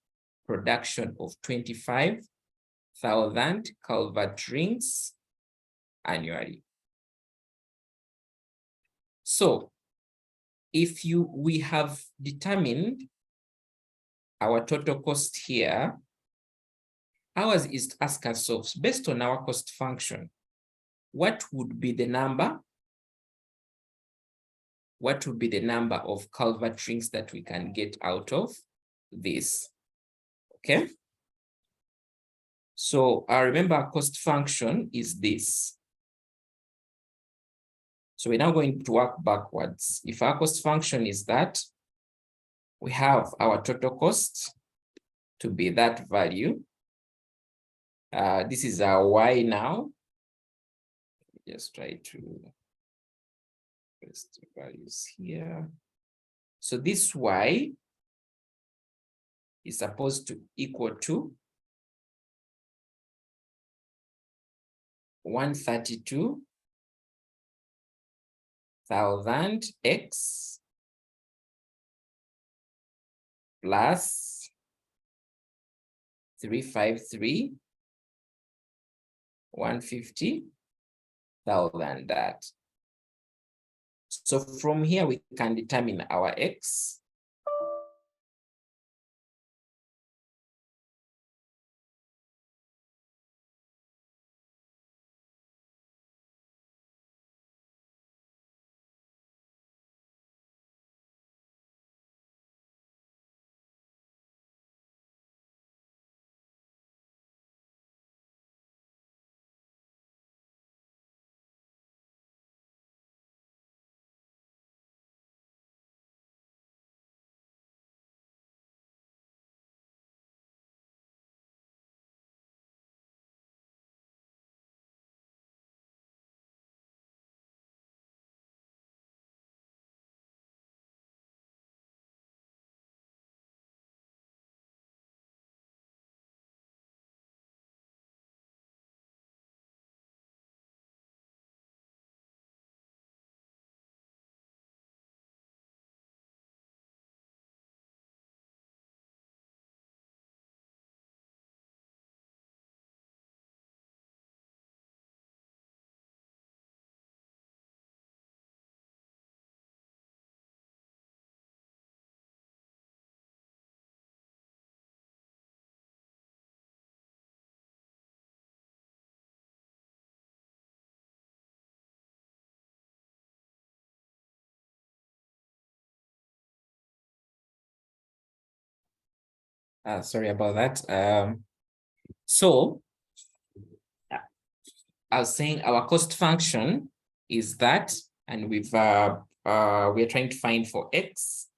production of 25,000 culvert rings annually. So if we have determined our total cost here, ours is to ask ourselves, based on our cost function, what would be the number? What would be the number of culvert rings that we can get out of this? Okay. So I remember our cost function is this. So we're now going to work backwards. If our cost function is that, we have our total cost to be that value. This is our Y now. Just try to paste the values here. So this Y is supposed to equal to 132,000 X plus 353, 150,000 that. So from here, we can determine our X. Sorry about that. So I was saying our cost function is that, and we're trying to find for X.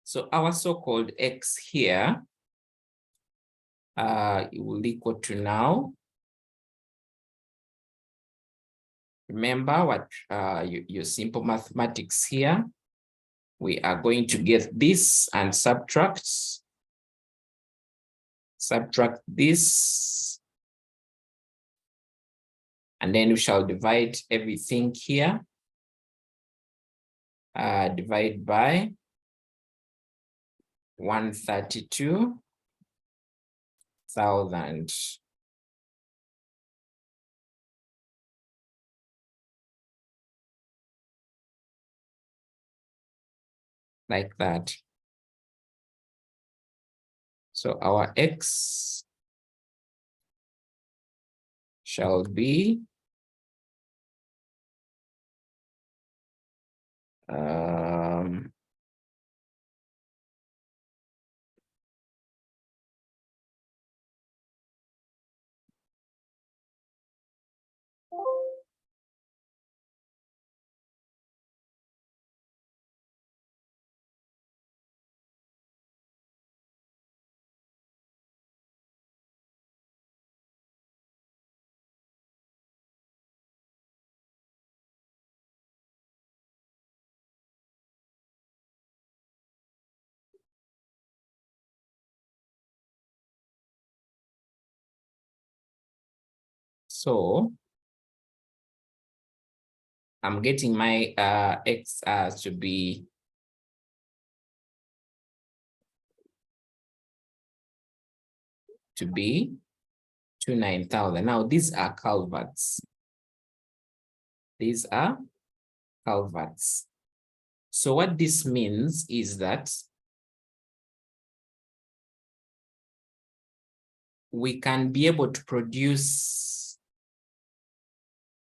So our so-called X here, it will equal to now. Remember what your simple mathematics here. We are going to get this and subtract this. And then we shall divide everything here. Divide by 132,000. Like that. So our X shall be So I'm getting my X to be to be 29,000. Now these are culverts. These are culverts. So what this means is that we can be able to produce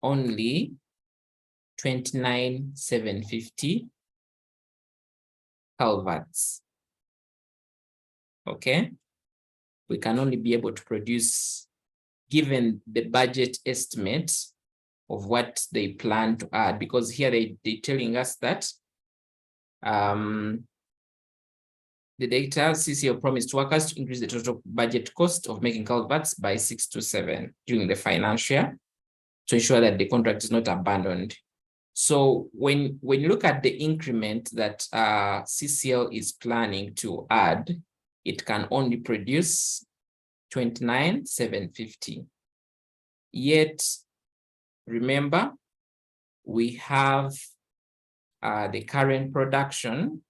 only 29,750 culverts. Okay, we can only be able to produce, given the budget estimate of what they plan to add, because here they're telling us that the data CCL promised workers to increase the total budget cost of making culverts by 6 to 7 during the financial year to ensure that the contract is not abandoned. So when you look at the increment that CCL is planning to add, it can only produce 29,750. Yet, remember, we have the current production.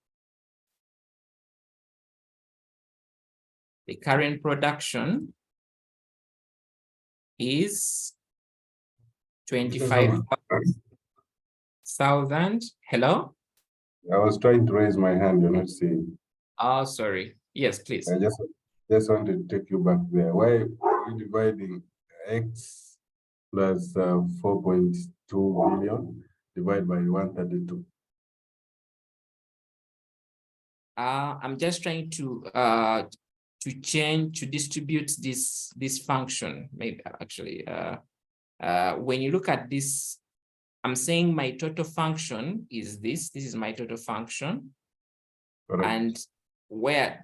The current production is 25,000. Hello? I was trying to raise my hand, you're not seeing. Oh, sorry. Yes, please. I just wanted to take you back there. Why are you dividing X plus 4.2 billion divided by 132? I'm just trying to distribute this function. Maybe actually, when you look at this, I'm saying my total function is this. This is my total function. Correct. And where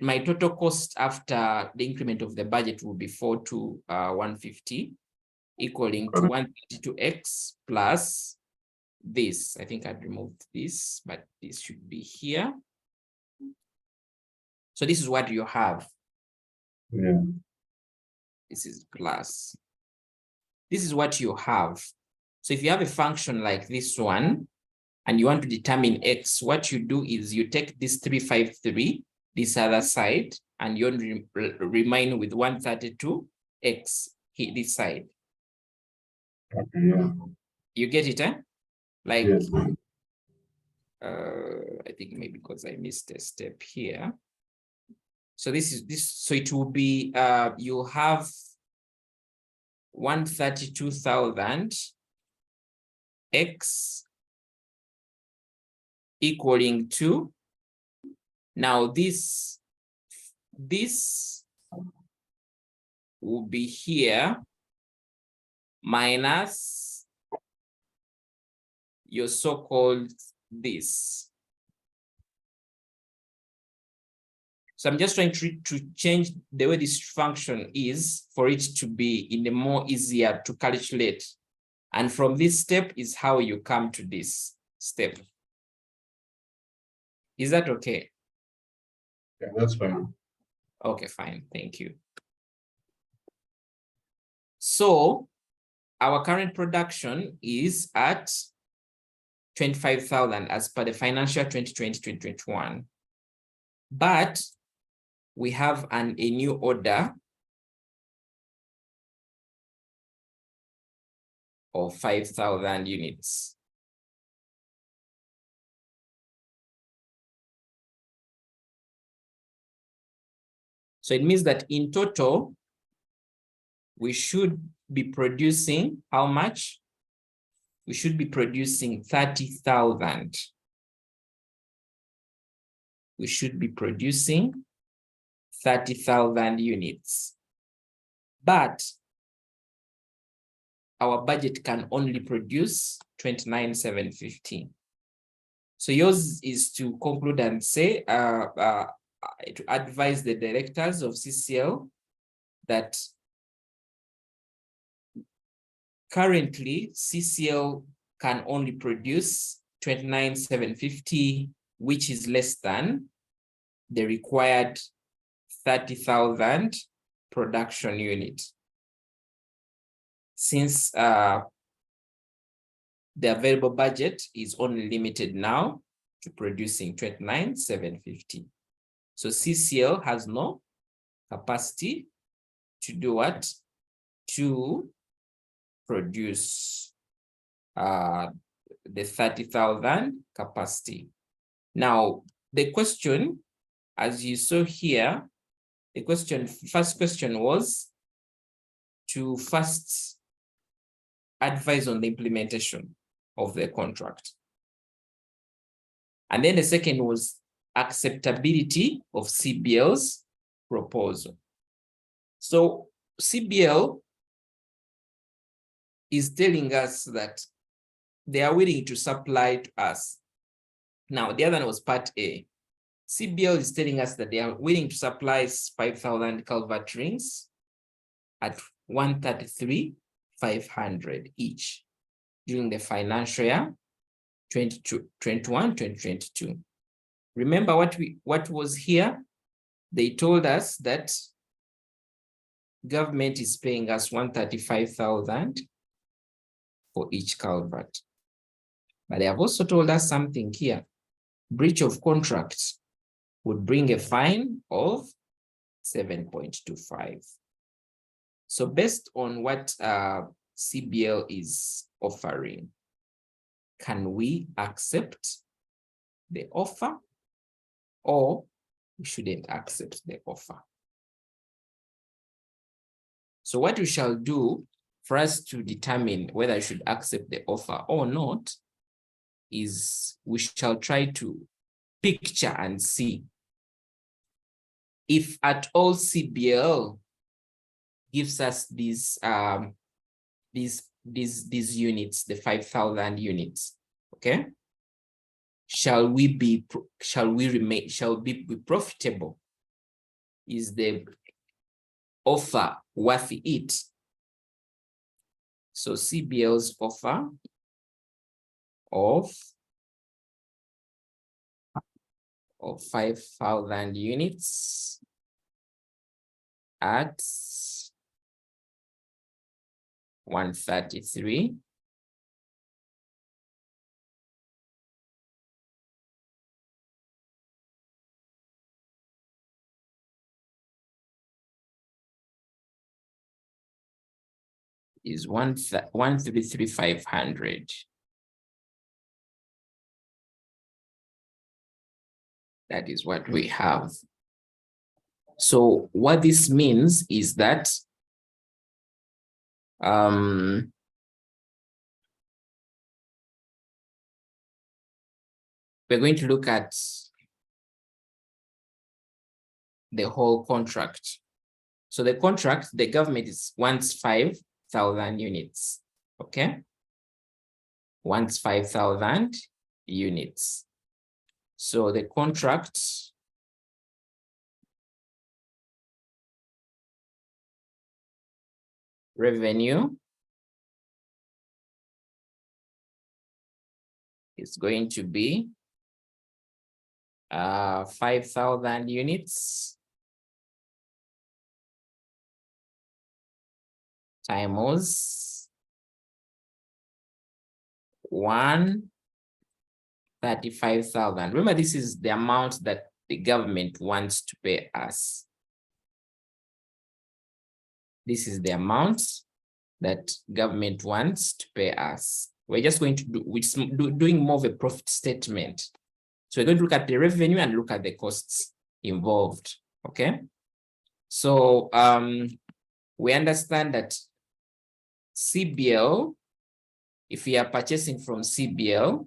my total cost after the increment of the budget will be 4 to 150, equaling to 132x plus this. I think I've removed this, but this should be here. So this is what you have. Yeah. This is plus. This is what you have. So if you have a function like this one, and you want to determine X, what you do is you take this 353, this other side, and you remain with 132X, this side. Okay, yeah. You get it, eh? Like, yes. I think maybe because I missed a step here. So this is this, so it will be, you have 132,000 X equaling to, now this will be here minus your so-called this. So I'm just trying to change the way this function is for it to be in a more easier to calculate. And from this step is how you come to this step. Is that okay? Yeah, that's fine. Okay, fine. Thank you. So our current production is at 25,000 as per the financial 2020-2021. But we have a new order of 5,000 units. So it means that in total, we should be producing how much? We should be producing 30,000. We should be producing 30,000 units. But our budget can only produce 29,750. So yours is to conclude and say, to advise the directors of CCL that currently CCL can only produce 29,750, which is less than the required 30,000 production unit. since the available budget is only limited now to producing 29,750. So CCL has no capacity to do what? To produce the 30,000 capacity. Now, the question, as you saw here, the first question was to first advise on the implementation of the contract. And then the second was acceptability of CBL's proposal. So CBL is telling us that they are willing to supply to us. Now, the other one was part A. CBL is telling us that they are willing to supply 5,000 culvert rings at 133,500 each during the financial year 2021-2022. Remember what was here? They told us that government is paying us 135,000 for each culvert. But they have also told us something here. Breach of contract would bring a fine of 7.25. So based on what CBL is offering, can we accept the offer or we shouldn't accept the offer? So what we shall do for us to determine whether I should accept the offer or not is we shall try to picture and see if at all CBL gives us these units, the 5,000 units. Okay, shall we be profitable? Is the offer worth it? So CBL's offer of 5,000 units at 133 is 133,500. That is what we have. So what this means is that we're going to look at the whole contract. So the contract, the government wants 5,000 units, okay? Wants 5,000 units. So the contract revenue is going to be 5,000 units times 135,000. Remember, this is the amount that the government wants to pay us. This is the amount that government wants to pay us. We're just going to doing more of a profit statement. So we're going to look at the revenue and look at the costs involved. Okay. So we understand that CBL, if we are purchasing from CBL's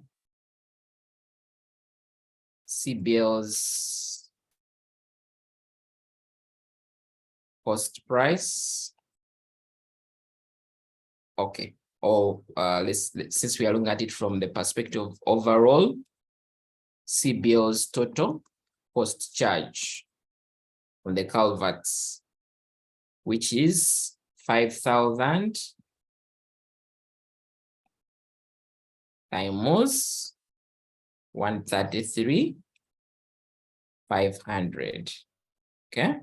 cost price. Okay. Or since we are looking at it from the perspective of overall, CBL's total cost charge on the culverts, which is 5,000 times 133,500. Okay,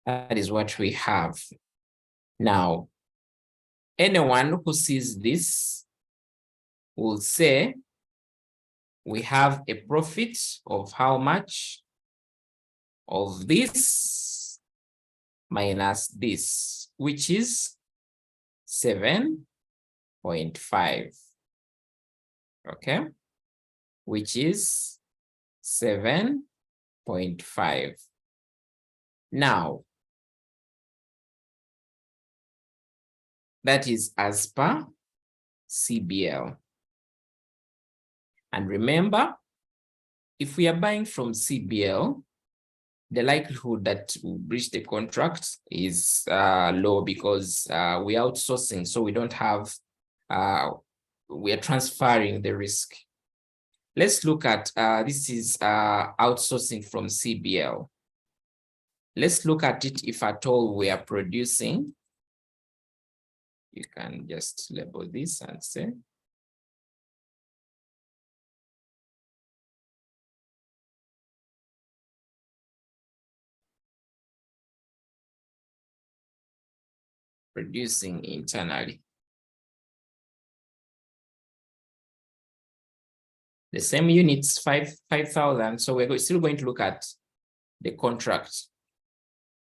that is what we have. Now, anyone who sees this will say, we have a profit of how much? Of this minus this, which is 7.5. Okay, which is 7.5. Now, that is as per CBL. And remember, if we are buying from CBL, the likelihood that we'll breach the contract is low because we're outsourcing, so we don't have, we are transferring the risk. Let's look at, this is outsourcing from CBL. Let's look at it if at all we are producing. You can just label this and say, producing internally. The same units, 5,000. So we're still going to look at the contract.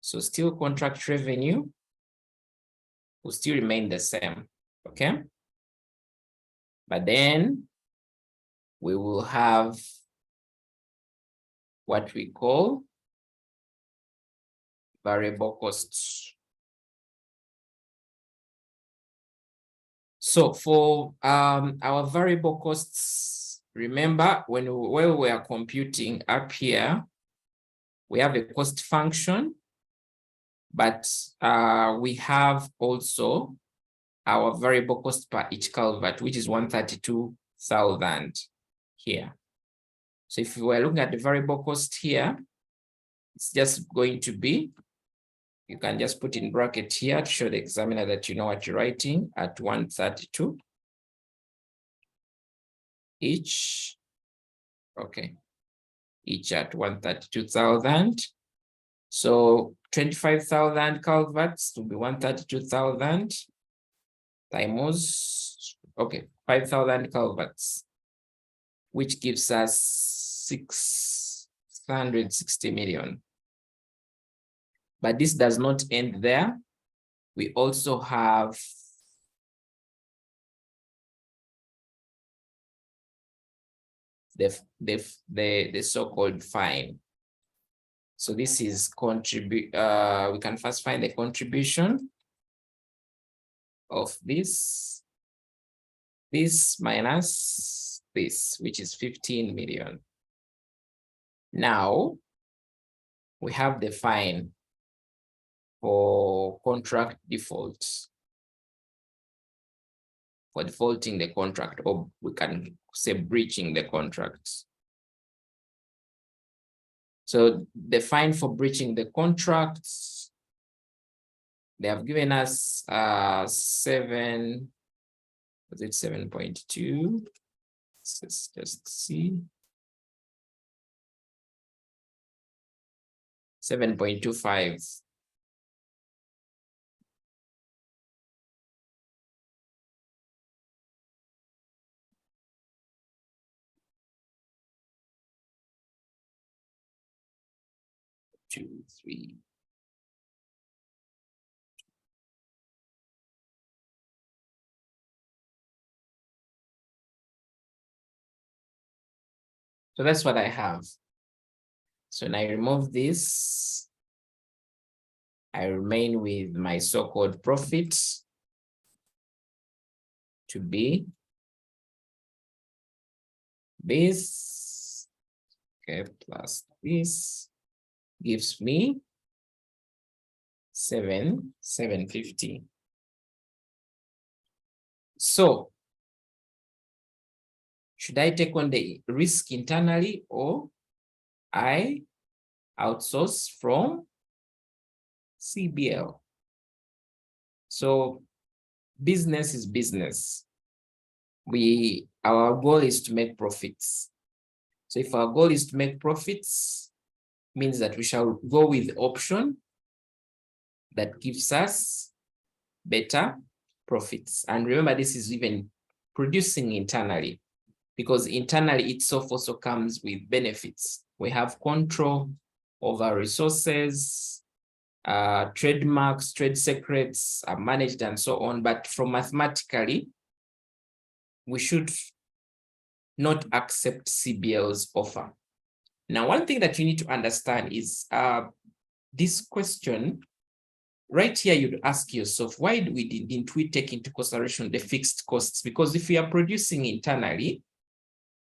So still contract revenue will still remain the same, okay? But then we will have what we call variable costs. So for our variable costs, remember when we are computing up here, we have a cost function, but we have also our variable cost per each culvert, which is 132,000 here. So if we were looking at the variable cost here, it's just going to be, you can just put in bracket here to show the examiner that you know what you're writing, at 132 each. Okay, each at 132,000. So 25,000 culverts to be 132,000 times, okay, 5,000 culverts, which gives us 660 million. But this does not end there. We also have the so-called fine. So this is we can first find the contribution of this minus this, which is 15 million. Now we have the fine for contract defaults, for defaulting the contract, or we can say breaching the contract. So the fine for breaching the contracts, they have given us 7.2. Let's just see. 7.25. Two, three. So that's what I have. So when I remove this, I remain with my so-called profit to be this, okay, plus this gives me 750. So should I take on the risk internally, or I outsource from CBL? So business is business. Our goal is to make profits. So if our goal is to make profits, means that we shall go with the option that gives us better profits. And remember, this is even producing internally, because internally itself also comes with benefits. We have control over resources, trademarks, trade secrets are managed and so on. But from mathematically, we should not accept CBL's offer. Now, one thing that you need to understand is this question right here, you'd ask yourself, why didn't we take into consideration the fixed costs? Because if we are producing internally,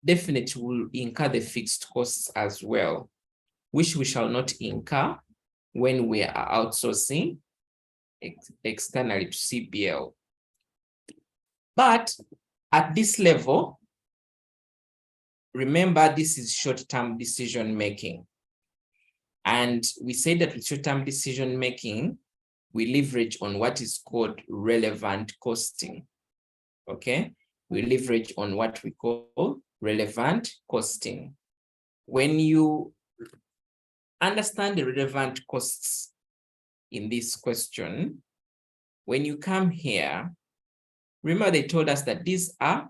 definitely we'll incur the fixed costs as well, which we shall not incur when we are outsourcing externally to CBL. But at this level, remember, this is short-term decision-making. And we say that with short-term decision-making, we leverage on what is called relevant costing, okay? We leverage on what we call relevant costing. When you understand the relevant costs in this question, when you come here, remember they told us that these are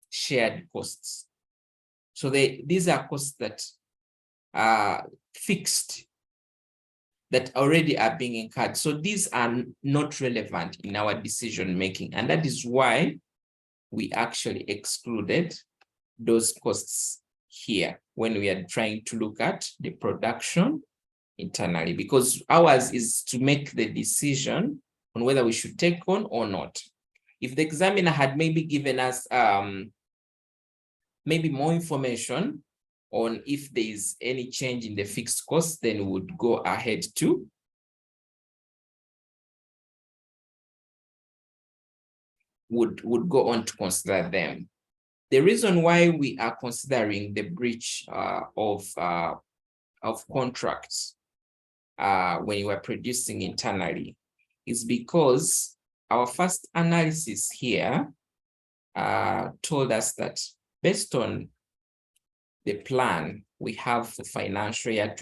shared costs. So these are costs that are fixed, that already are being incurred. So these are not relevant in our decision making. And that is why we actually excluded those costs here when we are trying to look at the production internally, because ours is to make the decision on whether we should take on or not. If the examiner had maybe given us maybe more information on if there is any change in the fixed cost, then we would go ahead to would go on to consider them. The reason why we are considering the breach of contracts when you are producing internally is because our first analysis here told us that based on the plan we have for financial year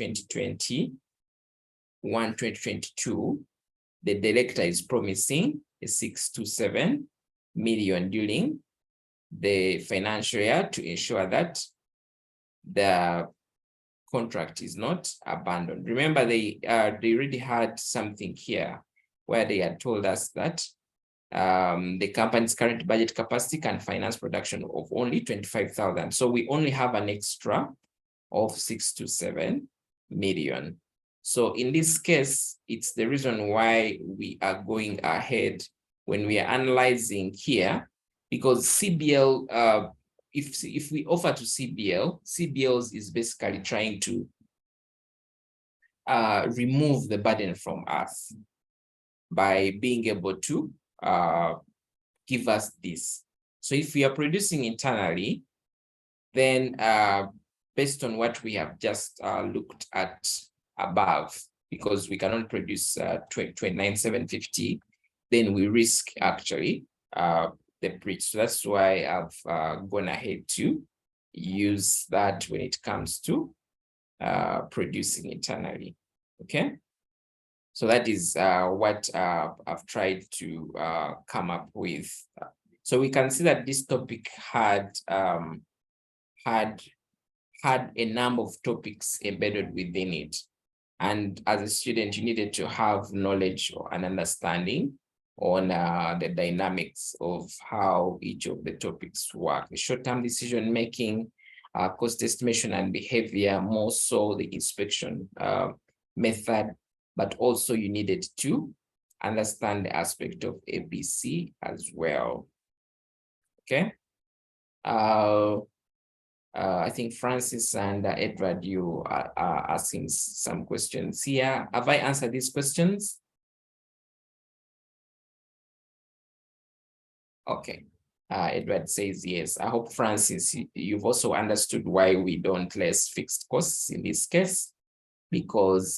2021-2022, the director is promising a 627 million during the financial year to ensure that the contract is not abandoned. Remember, they already had something here where they had told us that the company's current budget capacity can finance production of only 25,000. So we only have an extra of 6 to 7 million. So in this case, it's the reason why we are going ahead when we are analyzing here, because CBL, if we offer to CBL, CBL is basically trying to remove the burden from us by being able to give us this. So if we are producing internally, then based on what we have just looked at above, because we cannot produce 29,750, then we risk actually the breach. So that's why I've gone ahead to use that when it comes to producing internally. Okay. So that is what I've tried to come up with. So we can see that this topic had a number of topics embedded within it. And as a student, you needed to have knowledge or an understanding on the dynamics of how each of the topics work. The short-term decision-making, cost estimation and behavior, more so the inspection method, but also you needed to understand the aspect of ABC as well. Okay. I think Francis and Edward, you are asking some questions here. Have I answered these questions? Okay. Edward says yes. I hope, Francis, you've also understood why we don't list fixed costs in this case, because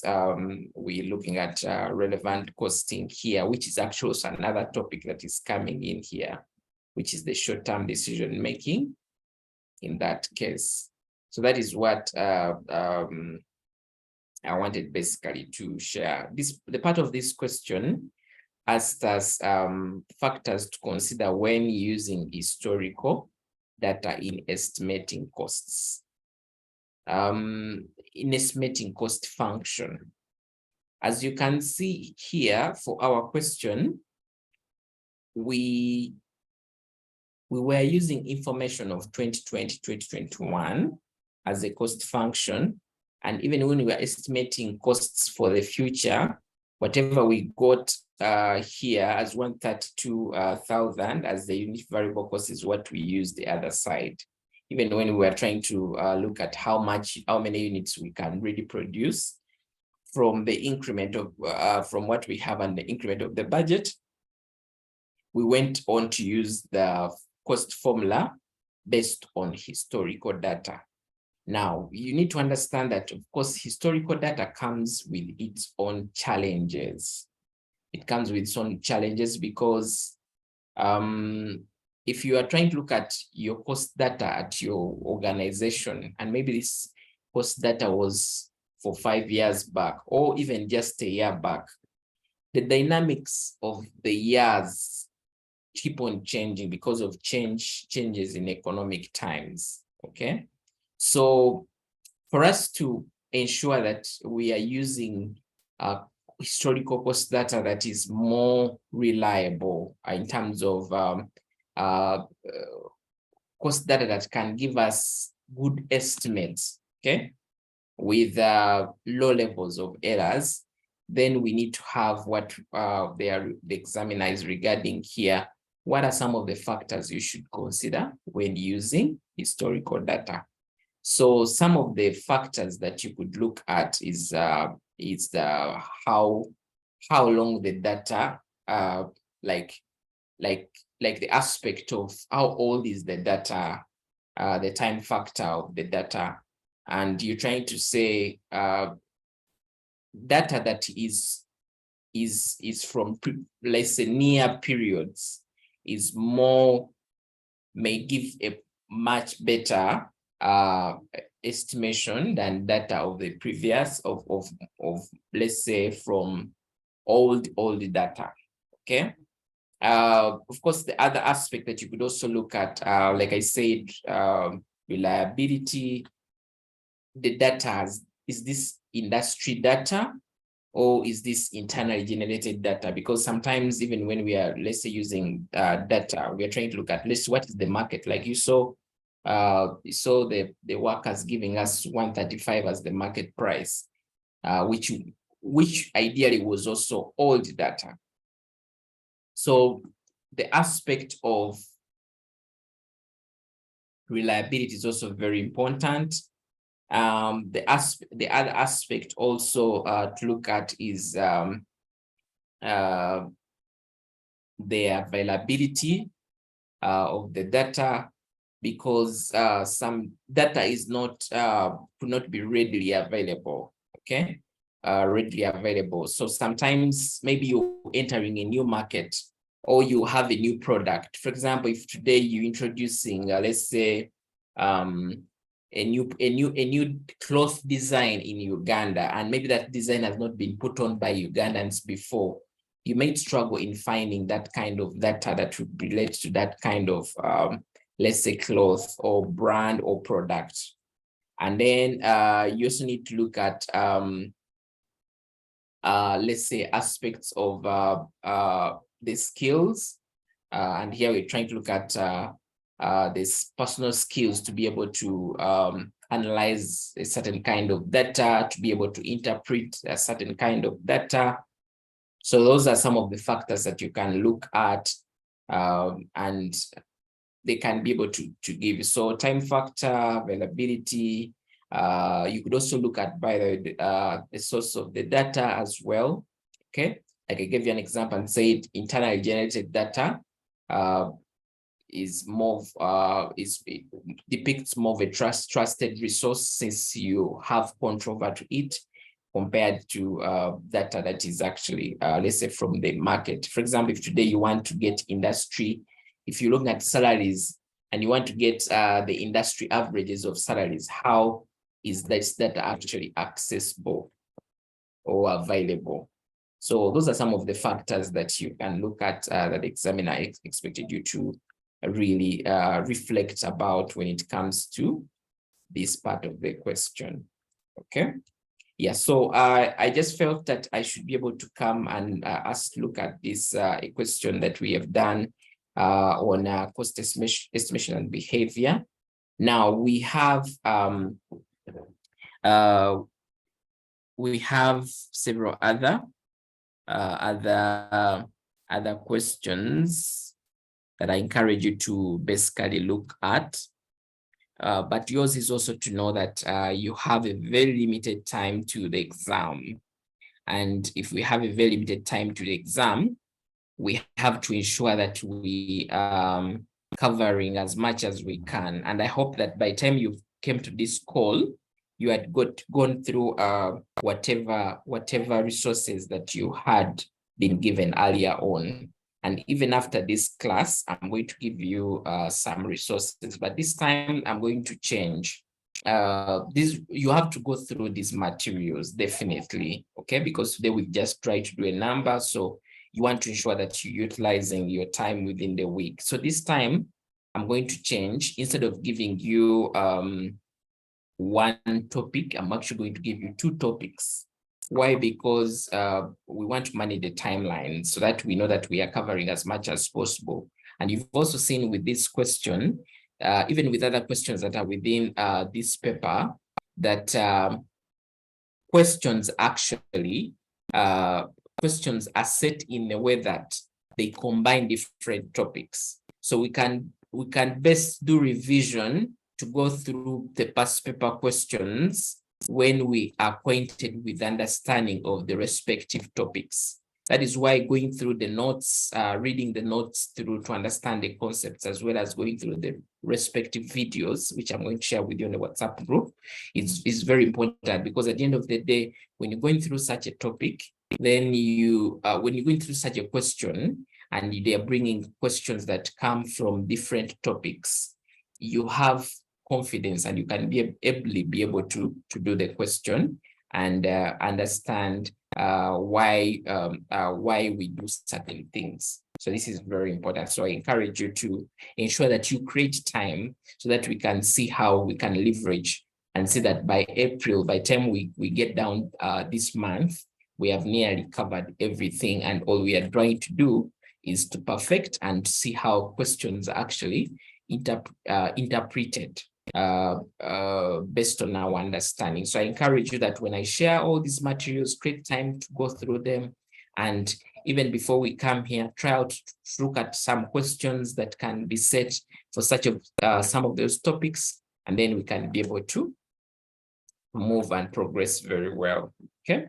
we're looking at relevant costing here, which is actually also another topic that is coming in here, which is the short-term decision-making in that case. So that is what I wanted basically to share. The part of this question asked us factors to consider when using historical data in estimating costs. In estimating cost function. As you can see here for our question, we were using information of 2020, 2021 as a cost function. And even when we were estimating costs for the future, whatever we got here as 132,000 as the unit variable cost is what we use the other side. Even when we were trying to look at how many units we can really produce from the increment of, from what we have and the increment of the budget, we went on to use the cost formula based on historical data. Now, you need to understand that, of course, historical data comes with its own challenges. It comes with its own challenges because if you are trying to look at your cost data at your organization, and maybe this cost data was for 5 years back, or even just a year back, the dynamics of the years keep on changing because of changes in economic times, okay? So for us to ensure that we are using historical cost data that is more reliable in terms of cost data that can give us good estimates, okay, with low levels of errors, then we need to have what the examiner is regarding here. What are some of the factors you should consider when using historical data? So some of the factors that you could look at is how long the data, like the aspect of how old is the data, the time factor of the data, and you're trying to say data that is from, let's say, near periods is may give a much better estimation than data of the previous of let's say from old data, okay? Of course, the other aspect that you could also look at, like I said, reliability. The data, is this industry data or is this internally generated data? Because sometimes even when we are, let's say, using data, we are trying to look at, let's, what is the market? Like you saw the workers giving us 135 as the market price, which ideally was also old data. So the aspect of reliability is also very important. The other aspect also to look at is the availability of the data, because some data is not could not be readily available, okay? Readily available. So sometimes maybe you're entering a new market or you have a new product. For example, if today you're introducing, let's say, a new cloth design in Uganda, and maybe that design has not been put on by Ugandans before, you might struggle in finding that kind of data that would relate to that kind of let's say cloth or brand or product. And then you also need to look at let's say aspects of the skills, and here we're trying to look at this personal skills to be able to analyze a certain kind of data, to be able to interpret a certain kind of data. So those are some of the factors that you can look at, and they can be able to give you. So time factor, availability. You could also look at by the source of the data as well. Okay, like I gave you an example and said internally generated data is more it depicts more of a trusted resource, since you have control over it, compared to data that is actually let's say from the market. For example, if today you want to get industry, if you look at salaries and you want to get the industry averages of salaries, how is this data actually accessible or available? So those are some of the factors that you can look at that the examiner expected you to really reflect about when it comes to this part of the question. Okay. Yeah, so I just felt that I should be able to come and look at this question that we have done on cost estimation and behavior. Now we have several other questions that I encourage you to basically look at. But yours is also to know that you have a very limited time to the exam. And if we have a very limited time to the exam, we have to ensure that we covering as much as we can. And I hope that by the time you came to this call, you had gone through whatever resources that you had been given earlier on. And even after this class, I'm going to give you some resources, but this time I'm going to change. You have to go through these materials, definitely, okay? Because today we've just tried to do a number, so you want to ensure that you're utilizing your time within the week. So this time I'm going to change. Instead of giving you one topic, I'm actually going to give you two topics. Why? Because we want to manage the timeline so that we know that we are covering as much as possible. And you've also seen with this question, even with other questions that are within this paper, that questions actually, questions are set in a way that they combine different topics. So we can best do revision to go through the past paper questions when we are acquainted with understanding of the respective topics. That is why going through the notes, reading the notes through to understand the concepts, as well as going through the respective videos, which I'm going to share with you in the WhatsApp group, is very important, because at the end of the day, when you're going through such a topic, then when you're going through such a question, and they are bringing questions that come from different topics, you have confidence and you can be able to do the question and understand why we do certain things. So this is very important. So I encourage you to ensure that you create time so that we can see how we can leverage and see that by April, by the time we get down this month, we have nearly covered everything, and all we are trying to do is to perfect and see how questions are actually interpreted based on our understanding. So I encourage you that when I share all these materials, create time to go through them. And even before we come here, try out to look at some questions that can be set for such some of those topics, and then we can be able to move and progress very well. Okay.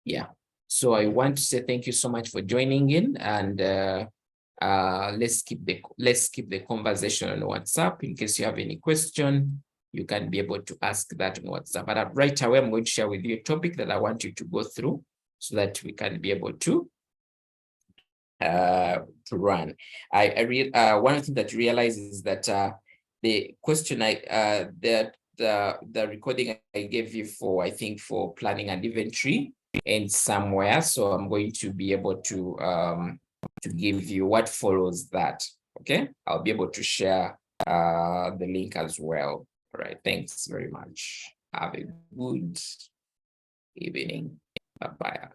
Yeah. So I want to say thank you so much for joining in, and let's keep the conversation on WhatsApp. In case you have any question, you can be able to ask that on WhatsApp. But right away, I'm going to share with you a topic that I want you to go through so that we can be able to run. One thing that you realize is that the question the recording I gave you for, I think, for planning and inventory and somewhere. So I'm going to be able to give you what follows that. Okay, I'll be able to share the link as well. All right, thanks very much. Have a good evening. Bye-bye.